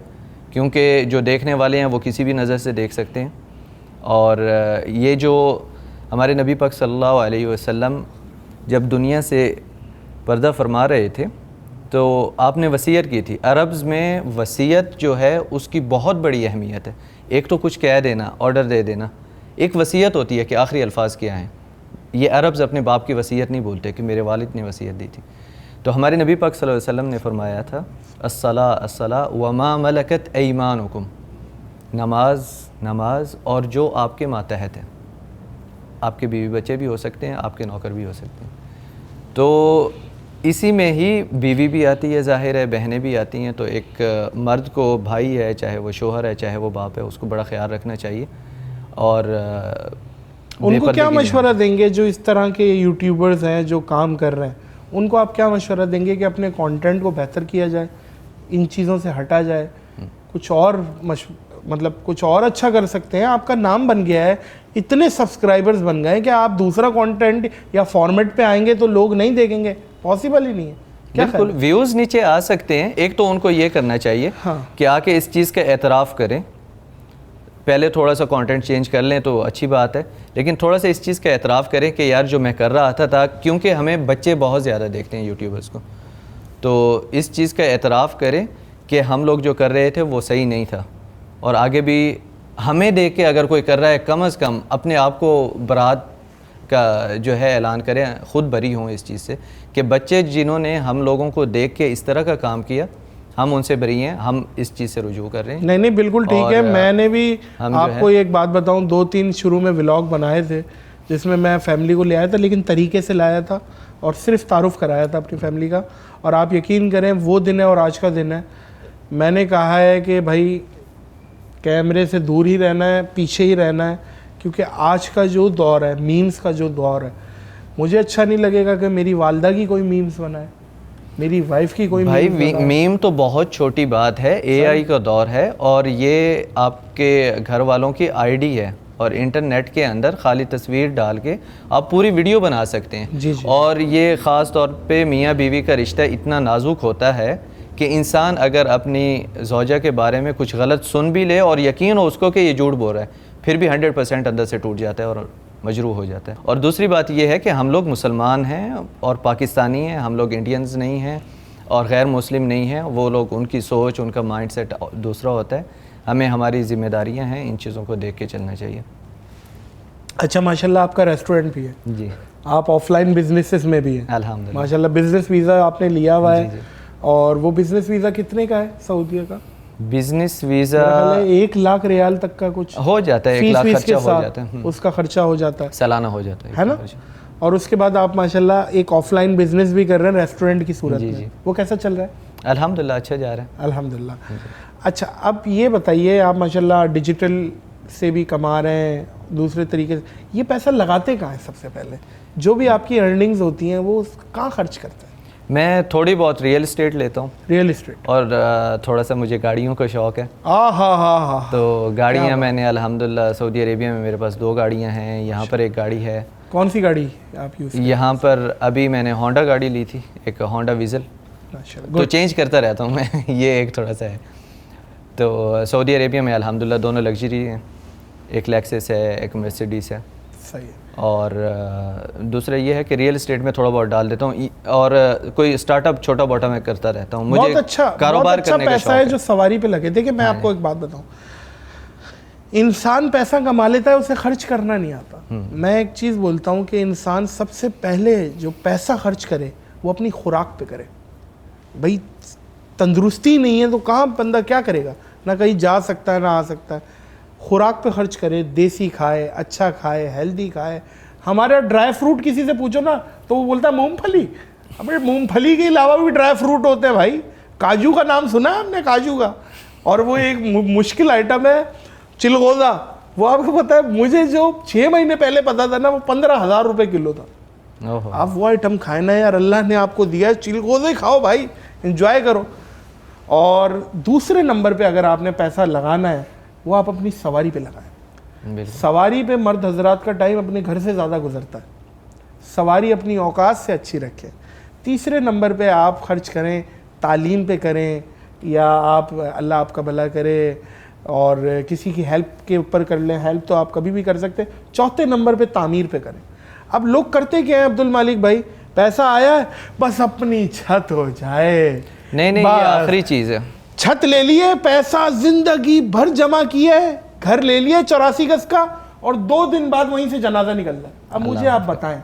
क्योंकि जो देखने वाले हैं वो किसी भी नज़र से देख सकते हैं। और ये जो हमारे नबी पाक सल्लल्लाहु अलैहि वसल्लम जब दुनिया से पर्दा फरमा रहे थे तो आपने वसीयत की थी। अरब्स में वसीयत जो है उसकी बहुत बड़ी अहमियत है। एक तो कुछ कह देना, ऑर्डर दे देना, एक वसीयत होती है कि आखिरी अल्फाज क्या हैं। ये अरब्स अपने बाप की वसीयत नहीं बोलते कि मेरे वालिद ने वसीयत दी थी। तो हमारे नबी पाक सल्लल्लाहु अलैहि वसल्लम ने फरमाया था, अस्सला अस्सला व मा मलकत ऐमानुकुम, नमाज नमाज और जो आपके मातहत हैं, आपके बीवी बच्चे भी हो सकते हैं, आपके नौकर भी हो सकते हैं। तो इसी में ही बीवी भी आती है, ज़ाहिर है बहनें भी आती हैं। तो एक मर्द को भाई है, चाहे वो शोहर है, चाहे वो बाप है, उसको बड़ा ख्याल रखना चाहिए। और उनको क्या मशवरा देंगे जो इस तरह के यूट्यूबर्स हैं जो काम कर रहे हैं, उनको आप क्या मशवरा देंगे कि अपने कंटेंट को बेहतर किया जाए, इन चीज़ों से हटा जाए, कुछ और मतलब कुछ और अच्छा कर सकते हैं? आपका नाम बन गया है, इतने सब्सक्राइबर्स बन गए कि आप दूसरा कंटेंट या फॉर्मेट पे आएंगे तो लोग नहीं देखेंगे, पॉसिबल ही नहीं है। क्या बिल्कुल व्यूज़ नीचे आ सकते हैं। एक तो उनको ये करना चाहिए कि आके इस चीज़ का एतराफ़ करें, पहले थोड़ा सा कंटेंट चेंज कर लें तो अच्छी बात है, लेकिन थोड़ा सा इस चीज़ का एतराफ़ करें कि यार जो मैं कर रहा था क्योंकि हमें बच्चे बहुत ज़्यादा देखते हैं यूट्यूबर्स को, तो इस चीज़ का एतराफ़ करें कि हम लोग जो कर रहे थे वो सही नहीं था, और आगे भी हमें देख के अगर कोई कर रहा है कम से कम अपने आप को बरात का जो है ऐलान करें, ख़ुद बरी हों इस चीज़ से कि बच्चे जिन्होंने हम लोगों को देख के इस तरह का काम किया, हम उनसे बरी हैं, हम इस चीज़ से रुजू कर रहे हैं। नहीं बिल्कुल ठीक है। मैंने भी आपको एक बात बताऊं, 2-3 शुरू में व्लॉग बनाए थे जिसमें मैं फैमिली को ले आया था, लेकिन तरीके से लाया था और सिर्फ तारुफ कराया था अपनी फैमिली का। और आप यकीन करें वो दिन है और आज का दिन है, मैंने कहा है कि भाई कैमरे से दूर ही रहना है, पीछे ही रहना है, क्योंकि आज का जो दौर है, मीम्स का जो दौर है, मुझे अच्छा नहीं लगेगा कि मेरी वालदा की कोई मीम्स बनाए, मेरी वाइफ की कोई भाई मीम तो बहुत छोटी बात है, एआई का दौर है और ये आपके घर वालों की आईडी है और इंटरनेट के अंदर खाली तस्वीर डाल के आप पूरी वीडियो बना सकते हैं। जी जी। और ये ख़ास तौर पे मियाँ बीवी का रिश्ता इतना नाजुक होता है कि इंसान अगर अपनी ज़ौजा के बारे में कुछ गलत सुन भी ले और यकीन हो उसको कि ये झूठ बोल रहा है, फिर भी 100% अंदर से टूट जाता है और मजरूह हो जाता है। और दूसरी बात ये है कि हम लोग मुसलमान हैं और पाकिस्तानी हैं, हम लोग इंडियंस नहीं हैं और गैर मुस्लिम नहीं हैं। वो लोग, उनकी सोच, उनका माइंडसेट दूसरा होता है। हमें हमारी ज़िम्मेदारियां हैं, इन चीज़ों को देख के चलना चाहिए। अच्छा, माशाल्लाह आपका रेस्टोरेंट भी है, जी, आप ऑफलाइन बिजनेसेस में भी हैं अल्हम्दुलिल्लाह। माशाल्लाह। बिजनेस वीज़ा आपने लिया हुआ है। जी, जी। और वो बिजनेस वीज़ा कितने का है सऊदीया का? बिजनेस वीज़ा 1 लाख रियाल तक का कुछ हो जाता है, 1 लाख फीस खर्चा के हो साथ जाता है। उसका खर्चा हो जाता है, सालाना हो जाता है ना? और उसके बाद आप माशाल्लाह एक ऑफलाइन बिजनेस भी कर रहे हैं रेस्टोरेंट की सूरत जी, में। जी। वो कैसा चल रहा है? अल्हम्दुलिल्लाह अच्छा जा रहा है। अल्हम्दुलिल्लाह। अच्छा, अब ये बताइए, आप माशाल्लाह डिजिटल से भी कमा रहे हैं, दूसरे तरीके से, ये पैसा लगाते कहाँ हैं? सबसे पहले जो भी आपकी अर्निंग्स होती हैं वो कहाँ खर्च करते हैं? मैं थोड़ी बहुत रियल इस्टेट लेता हूँ रियल इस्टेट, और थोड़ा सा मुझे गाड़ियों का शौक़ है। हाँ। तो गाड़ियाँ मैंने अल्हम्दुलिल्लाह सऊदी अरेबिया में मेरे पास 2 गाड़ियाँ हैं, यहाँ पर एक गाड़ी है। कौन सी गाड़ी आप यूज़? यहाँ पर अभी मैंने होंडा गाड़ी ली थी, एक होंडा विज़ल, तो चेंज करता रहता हूँ मैं ये एक थोड़ा सा है। तो सऊदी अरेबिया में अल्हम्दुलिल्लाह दोनों लग्जरी हैं, एक लेक्सस है, एक मर्सिडीज है। सही है। और दूसरा ये है कि रियल एस्टेट में थोड़ा बहुत डाल देता हूँ और कोई स्टार्टअप छोटा मोटा मैं करता रहता हूँ। मुझे कारोबार करने का पैसा है जो सवारी पे लगे। देखिए मैं आपको एक बात बताऊँ, इंसान पैसा कमा लेता है, उसे खर्च करना नहीं आता। मैं एक चीज़ बोलता हूँ कि इंसान सबसे पहले जो पैसा खर्च करे वो अपनी खुराक पे करे। भाई तंदुरुस्ती नहीं है तो कहाँ बंदा क्या करेगा, ना कहीं जा सकता है ना आ सकता है। खुराक पे खर्च करे, देसी खाए, अच्छा खाए, हेल्दी खाए। हमारा ड्राई फ्रूट किसी से पूछो ना तो वो बोलता है मूंगफली। अबे मूंगफली के अलावा भी ड्राई फ्रूट होते हैं भाई। काजू का नाम सुना है हमने, काजू का, और वो एक मुश्किल आइटम है चिलगोज़ा। वो आपको पता है, मुझे जो 6 महीने पहले पता था ना, वो 15,000 रुपये किलो था। आप वो आइटम खाए ना यार, अल्लाह ने आपको दिया है, चिलगोज़े खाओ भाई, एंजॉय करो। और दूसरे नंबर पे अगर आपने पैसा लगाना है वो आप अपनी सवारी पे लगाएं। सवारी पे मर्द हजरात का टाइम अपने घर से ज़्यादा गुजरता है, सवारी अपनी औकात से अच्छी रखें। तीसरे नंबर पे आप खर्च करें तालीम पे करें, या आप अल्लाह आपका भला करे और किसी की हेल्प के ऊपर कर लें। हेल्प तो आप कभी भी कर सकते हैं। चौथे नंबर पे तामीर पे करें। अब लोग करते क्या है अब्दुल मालिक भाई, पैसा आया है बस अपनी छत हो जाए। नहीं, ये आखिरी चीज़ है। छत ले लिए, पैसा जिंदगी भर जमा किया है, घर ले लिया 84 गज का, और 2 दिन बाद वहीं से जनाजा निकल रहा है। अब मुझे आप बताएं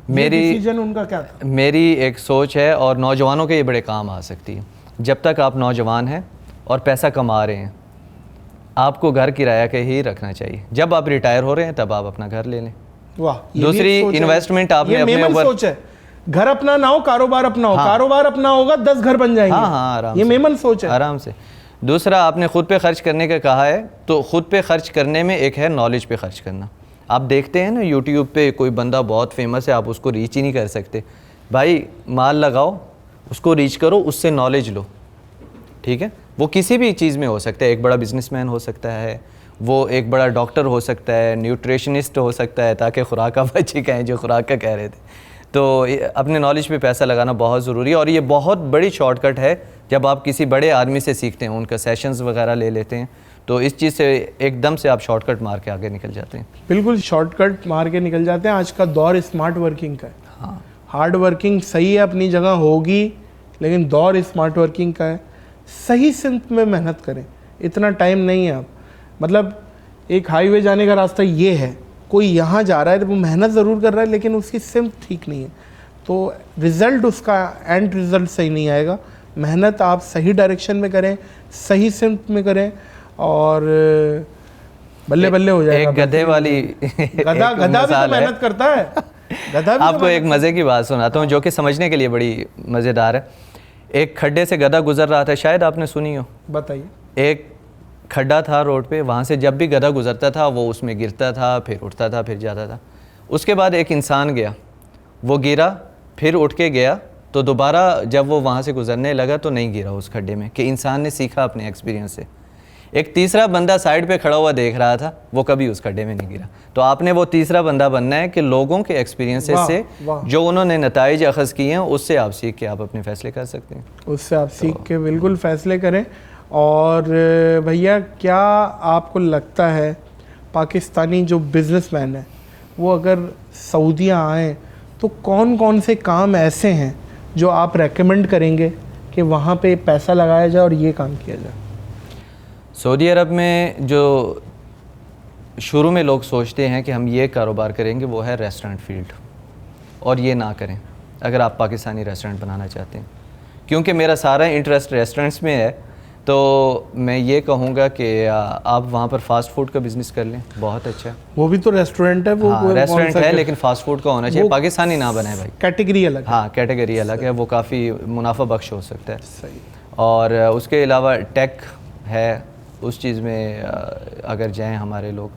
मेरी डिसीजन उनका क्या था? मेरी एक सोच है और नौजवानों के ये बड़े काम आ सकती है। जब तक आप नौजवान हैं और पैसा कमा रहे हैं, आपको घर किराया के ही रखना चाहिए। जब आप रिटायर हो रहे हैं तब आप अपना घर ले लें। वाह, दूसरी इन्वेस्टमेंट आपने अपने ऊपर, सोच है, घर अपना ना हो कारोबार अपना हो। हाँ। कारोबार अपना होगा 10 घर बन जाएंगे। हाँ, आराम ये मेमन सोच है, आराम से। दूसरा, आपने खुद पे खर्च करने का कहा है, तो खुद पे खर्च करने में एक है नॉलेज पे खर्च करना। आप देखते हैं ना यूट्यूब पे कोई बंदा बहुत फेमस है, आप उसको रीच ही नहीं कर सकते। भाई माल लगाओ, उसको रीच करो, उससे नॉलेज लो, ठीक है? वो किसी भी चीज़ में हो सकता है। एक बड़ा बिजनेसमैन हो सकता है, वो एक बड़ा डॉक्टर हो सकता है, न्यूट्रिशनिस्ट हो सकता है, ताकि खुराक आप अच्छी कहें जो खुराक का कह रहे थे। तो अपने नॉलेज पे पैसा लगाना बहुत ज़रूरी है और ये बहुत बड़ी शॉर्टकट है। जब आप किसी बड़े आदमी से सीखते हैं, उनका सेशंस वगैरह ले लेते हैं, तो इस चीज़ से एकदम से आप शॉर्टकट मार के आगे निकल जाते हैं। बिल्कुल शॉर्टकट मार के निकल जाते हैं। आज का दौर स्मार्ट वर्किंग का है। हाँ, हार्ड वर्किंग सही है, अपनी जगह होगी, लेकिन दौर स्मार्ट वर्किंग का है। सही सिमत में मेहनत करें, इतना टाइम नहीं है। आप मतलब एक हाईवे जाने का रास्ता ये है, कोई यहाँ जा रहा है तो वो मेहनत ज़रूर कर रहा है, लेकिन उसकी सिमत ठीक नहीं है, तो रिज़ल्ट उसका एंड रिज़ल्ट सही नहीं आएगा। मेहनत आप सही डायरेक्शन में करें, सही सिमत में करें, और बल्ले बल्ले हो जाएगा। एक गधे वाली गधा भी तो मेहनत करता है। गधा भी आपको एक मज़े की बात सुनाता हूँ जो कि समझने के लिए बड़ी मज़ेदार है। एक खड्डे से गधा गुजर रहा था, शायद आपने सुनी हो। बताइए। एक खड्डा था रोड पे, वहाँ से जब भी गधा गुजरता था वो उसमें गिरता था, फिर उठता था, फिर जाता था। उसके बाद एक इंसान गया, वो गिरा, फिर उठ के गया, तो दोबारा जब वो वहाँ से गुजरने लगा तो नहीं गिरा उस खड्डे में, कि इंसान ने सीखा अपने एक्सपीरियंस से। एक तीसरा बंदा साइड पे खड़ा हुआ देख रहा था, वो कभी उस खड्डे में नहीं गिरा। तो आपने वो तीसरा बंदा बनना है कि लोगों के एक्सपीरियंसेस से जो उन्होंने नताइज अखज़ किए हैं उससे आप सीख के आप अपने फ़ैसले कर सकते हैं। उससे आप सीख के बिल्कुल फ़ैसले करें। और भैया क्या आपको लगता है पाकिस्तानी जो बिज़नेसमैन है वो अगर सऊदीया आएँ तो कौन कौन से काम ऐसे हैं जो आप रेकमेंड करेंगे कि वहाँ पे पैसा लगाया जाए और ये काम किया जाए? सऊदी अरब में जो शुरू में लोग सोचते हैं कि हम ये कारोबार करेंगे वो है रेस्टोरेंट फील्ड, और ये ना करें अगर आप पाकिस्तानी रेस्टोरेंट बनाना चाहते हैं, क्योंकि मेरा सारा इंटरेस्ट रेस्टोरेंट्स में है। तो मैं ये कहूँगा कि आप वहाँ पर फास्ट फूड का बिज़नेस कर लें, बहुत अच्छा है। वो भी तो रेस्टोरेंट है, वो हाँ, रेस्टोरेंट है लेकिन फास्ट फूड का होना चाहिए, पाकिस्तानी ना बनाए भाई, कैटेगरी अलग। हाँ कैटेगरी अलग है, वो काफ़ी मुनाफा बख्श हो सकता है। सही। और उसके अलावा टेक है, उस चीज़ में अगर जाएं हमारे लोग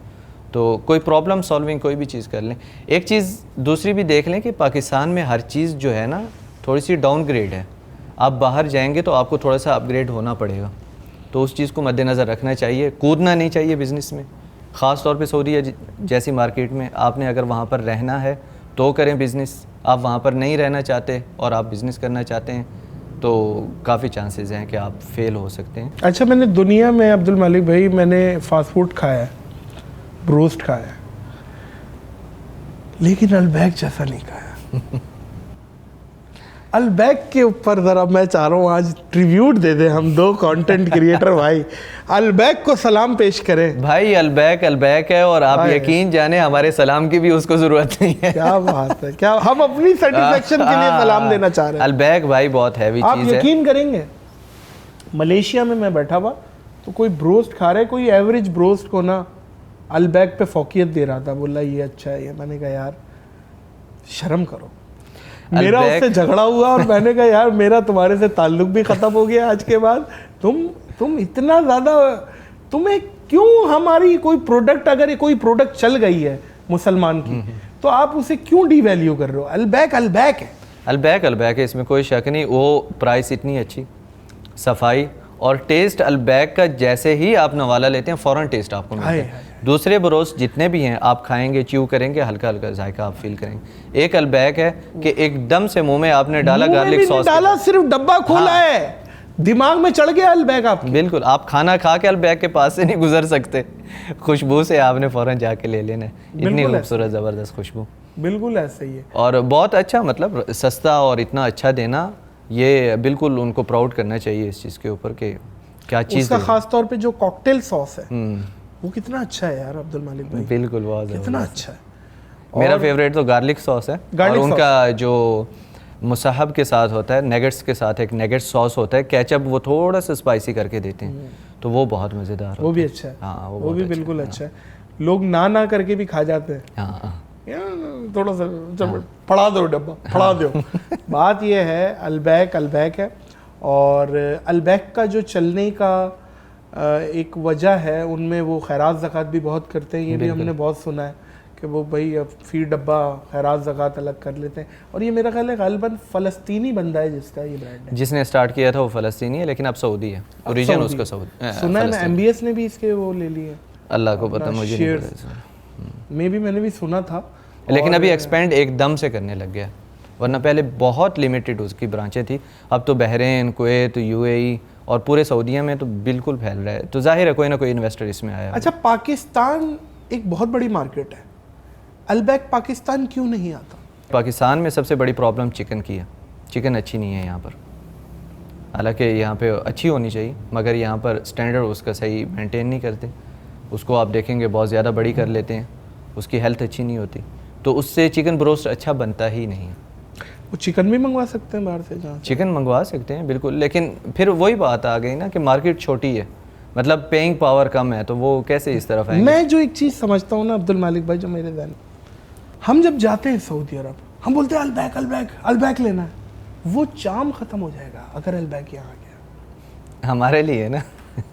तो कोई प्रॉब्लम सॉल्विंग कोई भी चीज़ कर लें। एक चीज़ दूसरी भी देख लें कि पाकिस्तान में हर चीज़ जो है ना थोड़ी सी डाउनग्रेड है, आप बाहर जाएंगे तो आपको थोड़ा सा अपग्रेड होना पड़ेगा, तो उस चीज़ को मद्देनज़र रखना चाहिए। कूदना नहीं चाहिए बिज़नेस में, ख़ास तौर पे सऊदी जैसी मार्केट में। आपने अगर वहाँ पर रहना है तो करें बिज़नेस, आप वहाँ पर नहीं रहना चाहते और आप बिज़नेस करना चाहते हैं तो काफ़ी चांसेस हैं कि आप फेल हो सकते हैं। अच्छा, मैंने दुनिया में अब्दुल मालिक भाई मैंने फ़ास्ट फूड खाया है, ब्रोस्ट खाया है, लेकिन अलबैक जैसा नहीं खाया। अलबैक के ऊपर ज़रा मैं चाह रहा हूँ आज ट्रिब्यूट दे दे हम दो कंटेंट क्रिएटर भाई, अलबैक को सलाम पेश करें भाई। अलबैक है और आप यकीन जाने हमारे सलाम की भी उसको ज़रूरत नहीं है। क्या बात है, क्या हम अपनी सेटिस्फेक्शन के लिए सलाम देना चाह रहे हैं। अलबैक भाई बहुत हैवी चीज़ है। आप यकीन करेंगे मलेशिया में मैं बैठा हुआ तो कोई ब्रोस्ट खा रहा है, कोई एवरेज ब्रोस्ट को ना अलबैक पे फौकियत दे रहा था, बोला ये अच्छा है ये। मैंने कहा यार शर्म करो। मेरा उससे झगड़ा हुआ और मैंने कहा यार मेरा तुम्हारे से ताल्लुक भी ख़त्म हो गया आज के बाद। तुम इतना ज़्यादा, तुम्हें क्यों हमारी कोई प्रोडक्ट, अगर कोई प्रोडक्ट चल गई है मुसलमान की तो आप उसे क्यों डीवैल्यू कर रहे हो? अलबैक अलबैक है, अलबैक है, इसमें कोई शक नहीं। वो प्राइस इतनी अच्छी, सफाई और टेस्ट अलबैक का जैसे ही आप नवाला लेते हैं फ़ौरन टेस्ट आपको मिलता है। दूसरे ब्रोस्ट जितने भी हैं आप खाएंगे, च्यू करेंगे, हल्का हल्का जायका आप फील करेंगे। एक अलबैक है कि एकदम से मुंह में आपने डाला, गार्लिक सॉस डाला, सिर्फ डब्बा खोला है, दिमाग में चढ़ गया अलबैक आपके। बिल्कुल, आप खाना खा के अलबैक के पास से नहीं गुजर सकते, खुशबू से आपने फ़ौरन जाके ले लेना है। इतनी खूबसूरत ज़बरदस्त खुशबू, बिल्कुल ऐसा ही है। और बहुत अच्छा, मतलब सस्ता और इतना अच्छा देना, ये बिल्कुल उनको प्राउड करना चाहिए इस चीज़ के ऊपर कि क्या चीज़। उसका खास तौर पे जो कॉकटेल सॉस है वो कितना अच्छा है यार अब्दुल मालिक भाई, बिल्कुल बहुत कितना अच्छा है। मेरा फेवरेट तो गार्लिक सॉस है, और उनका जो मुसाहब के साथ होता है, नेगेट्स के साथ एक नेगेट सॉस होता है, केचप वो थोड़ा सा स्पाइसी करके देते हैं तो वो बहुत मज़ेदार होता है। वो भी अच्छा है, हाँ वो भी बिल्कुल अच्छा है। लोग ना करके भी खा जाते हैं, हाँ थोड़ा सा फड़ा दो डब्बा, फड़ा दो। बात ये है अलबैक है, और अलबैक का जो चलने का एक वजह है उनमें वो खैरात ज़कात भी बहुत करते हैं। ये भी हमने बहुत सुना है कि वो भाई अब फी डब्बा खैरात ज़कात अलग कर लेते हैं। और ये मेरा ख्याल है गालिबन फ़लस्तीनी बंदा है जिसका ये ब्रांड है, जिसने स्टार्ट किया था वो फ़लस्तीनी है, लेकिन अब सऊदी है, ओरिजिन उसका सऊदी। सुना है ना MBS ने भी इसके वो ले लिए, अल्लाह को पता, मुझे मैंने भी सुना था। लेकिन अभी एक्सपेंड एकदम से करने लग गया, वरना पहले बहुत लिमिटेड उसकी ब्रांचें थी, अब तो बहरीन, कुवैत, UAE और पूरे सऊदीया में तो बिल्कुल फैल रहा है। तो जाहिर है कोई ना कोई इन्वेस्टर इसमें आया। अच्छा, पाकिस्तान एक बहुत बड़ी मार्केट है, अलबैक पाकिस्तान क्यों नहीं आता? पाकिस्तान में सबसे बड़ी प्रॉब्लम चिकन की है, चिकन अच्छी नहीं है यहाँ पर। हालांकि यहाँ पे अच्छी होनी चाहिए मगर यहाँ पर स्टैंडर्ड उसका सही मेंटेन नहीं करते। उसको आप देखेंगे बहुत ज़्यादा बड़ी कर लेते हैं, उसकी हेल्थ अच्छी नहीं होती, तो उससे चिकन ब्रोस्ट अच्छा बनता ही नहीं। वो चिकन भी मंगवा सकते हैं बाहर से, जहाँ चिकन मंगवा सकते हैं बिल्कुल, लेकिन फिर वही बात आ गई ना कि मार्केट छोटी है, मतलब पेइंग पावर कम है, तो वो कैसे इस तरफ आएंगे। मैं जो एक चीज़ समझता हूँ ना अब्दुल मालिक भाई, जो मेरे ध्यान, हम जब जाते हैं सऊदी अरब हम बोलते हैं अलबैक लेना है, वो चाम ख़त्म हो जाएगा अगर अलबैक यहाँ आ गया हमारे लिए ना।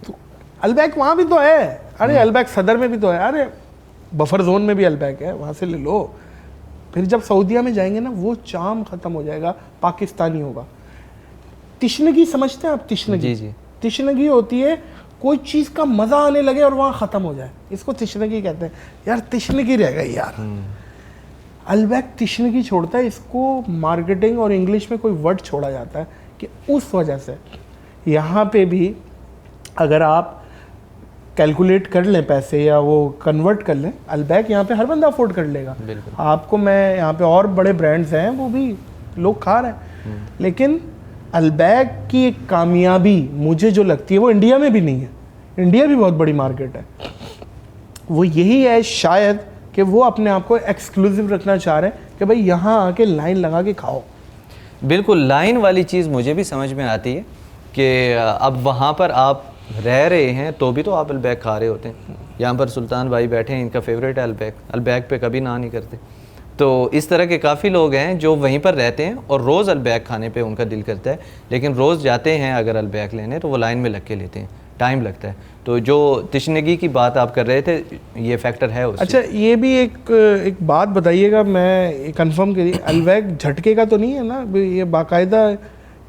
तो अलबैक वहाँ भी तो है, अरे अलबैक सदर में भी तो है, अरे बफर जोन में भी अलबैक है, वहाँ से ले लो। फिर जब सऊदीया में जाएंगे ना वो चाम ख़त्म हो जाएगा, पाकिस्तानी होगा। तिश्नगी समझते हैं आप? तिश्नगी, जी। तिश्नगी होती है कोई चीज़ का मज़ा आने लगे और वहाँ ख़त्म हो जाए, इसको तिश्नगी कहते हैं। यार तिश्नगी रह गई यार। अलबैक तिश्नगी छोड़ता है, इसको मार्केटिंग और इंग्लिश में कोई वर्ड छोड़ा जाता है कि उस वजह से यहाँ पे भी अगर आप कैलकुलेट कर लें पैसे या वो कन्वर्ट कर लें, अलबैक यहाँ पे हर बंदा अफोर्ड कर लेगा। आपको मैं यहाँ पे और बड़े ब्रांड्स हैं वो भी लोग खा रहे हैं, लेकिन अलबैक की एक कामयाबी मुझे जो लगती है वो इंडिया में भी नहीं है। इंडिया भी बहुत बड़ी मार्केट है, वो यही है शायद कि वो अपने आप को एक्सक्लूसिव रखना चाह रहे हैं कि भाई यहाँ आके लाइन लगा के खाओ। बिल्कुल, लाइन वाली चीज़ मुझे भी समझ में आती है कि अब वहाँ पर आप रह रहे हैं तो भी तो आप अलबैक खा रहे होते हैं। यहाँ पर सुल्तान भाई बैठे हैं, इनका फेवरेट है अलबैक, अलबैक पे कभी ना नहीं करते। तो इस तरह के काफ़ी लोग हैं जो वहीं पर रहते हैं और रोज़ अलबैक खाने पे उनका दिल करता है, लेकिन रोज़ जाते हैं अगर अलबैक लेने तो वो लाइन में लग के लेते हैं, टाइम लगता है। तो जो तिश्नगी की बात आप कर रहे थे, ये फैक्टर है उससे। अच्छा, ये भी एक बात बताइएगा, मैं कंफर्म करिए, अलबैक झटके का तो नहीं है ना? ये बाकायदा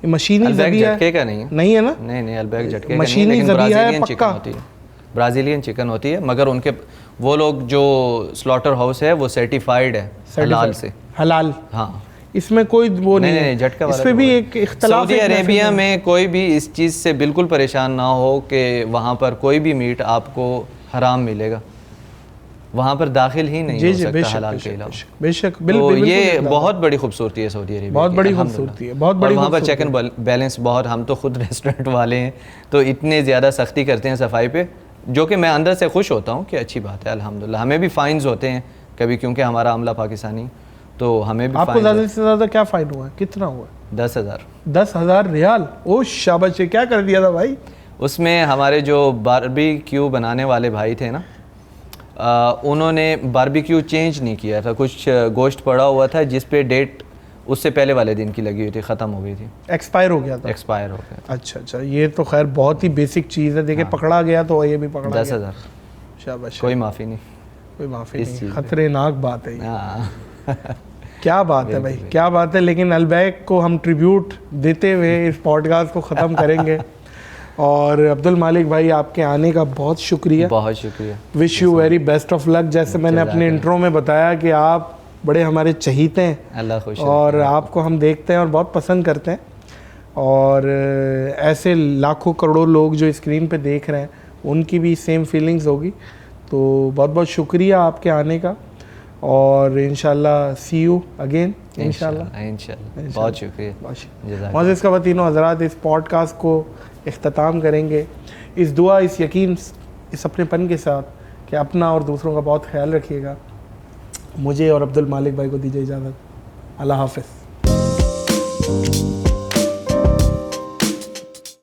मशीनी ज़बिया झटके का नहीं है? नहीं है ना? नहीं, अलबैक झटके का मशीनी नहीं है, लेकिन ज़बिया है पक्का। होती है, ब्राज़ीलियन चिकन होती है, मगर उनके वो लोग जो स्लॉटर हाउस है वो सर्टिफाइड है हलाल से। हलाल, हाँ, इसमें कोई वो नहीं है, झटका वाला। इस पे भी एक इख्तलाफ है। सऊदी अरेबिया में कोई भी इस चीज़ से बिल्कुल परेशान ना हो कि वहाँ पर कोई भी मीट आपको हराम मिलेगा, वहाँ पर दाखिल ही नहीं हो सकता हलाल के अलावा। बेशक, तो ये बहुत बड़ी खूबसूरती है सऊदी अरेबिया, बहुत बड़ी खूबसूरती है, बहुत बड़ी। वहाँ पर चेक एंड बैलेंस बहुत, हम तो खुद रेस्टोरेंट वाले हैं तो इतने ज़्यादा सख्ती करते हैं सफाई पे, जो कि मैं अंदर से खुश होता हूँ कि अच्छी बात है अल्हम्दुलिल्लाह। हमें भी फ़ाइन्स होते हैं कभी, क्योंकि हमारा अमला पाकिस्तानी, तो हमें भी। आपको ज़्यादा से ज़्यादा क्या फ़ाइन हुआ है? कितना हुआ? 10,000 रियाल। ओ शाबाश, क्या कर दिया था भाई? उसमें हमारे जो बारबेक्यू बनाने वाले भाई थे ना, उन्होंने बारबेक्यू चेंज नहीं किया था, कुछ गोश्त पड़ा हुआ था जिस पे डेट उससे पहले वाले दिन की लगी हुई थी, ख़त्म हो गई थी, एक्सपायर हो गया था। एक्सपायर हो गया। अच्छा, ये तो खैर बहुत ही बेसिक चीज़ है। देखिए, हाँ। पकड़ा गया तो ये भी पकड़ा 10,000। शाबाश, कोई माफ़ी नहीं, कोई माफ़ी नहीं, खतरनाक बात है। हाँ क्या बात है भाई, क्या बात है। लेकिन अलबैक को हम ट्रिब्यूट देते हुए इस पॉडकास्ट को ख़त्म करेंगे। और अब्दुल मालिक भाई, आपके आने का बहुत शुक्रिया, बहुत शुक्रिया। Wish you very best of luck. जैसे मैंने अपने इंट्रो में बताया कि आप बड़े हमारे चहीते हैं, अल्लाह खुश और आपको हम देखते हैं और बहुत पसंद करते हैं, और ऐसे लाखों करोड़ों लोग जो स्क्रीन पे देख रहे हैं उनकी भी सेम फीलिंग्स होगी। तो बहुत बहुत शुक्रिया आपके आने का, और इंशाल्लाह सी यू अगेन इंशाल्लाह। बहुत शुक्रिया। मौजूद का वतीनों हज़रात, इस पॉडकास्ट को इख्तिताम करेंगे इस दुआ, इस यकीन, इस अपनेपन के साथ कि अपना और दूसरों का बहुत ख्याल रखिएगा। मुझे और अब्दुल मालिक भाई को दीजिए इजाज़त। अल्लाह हाफ़िज़।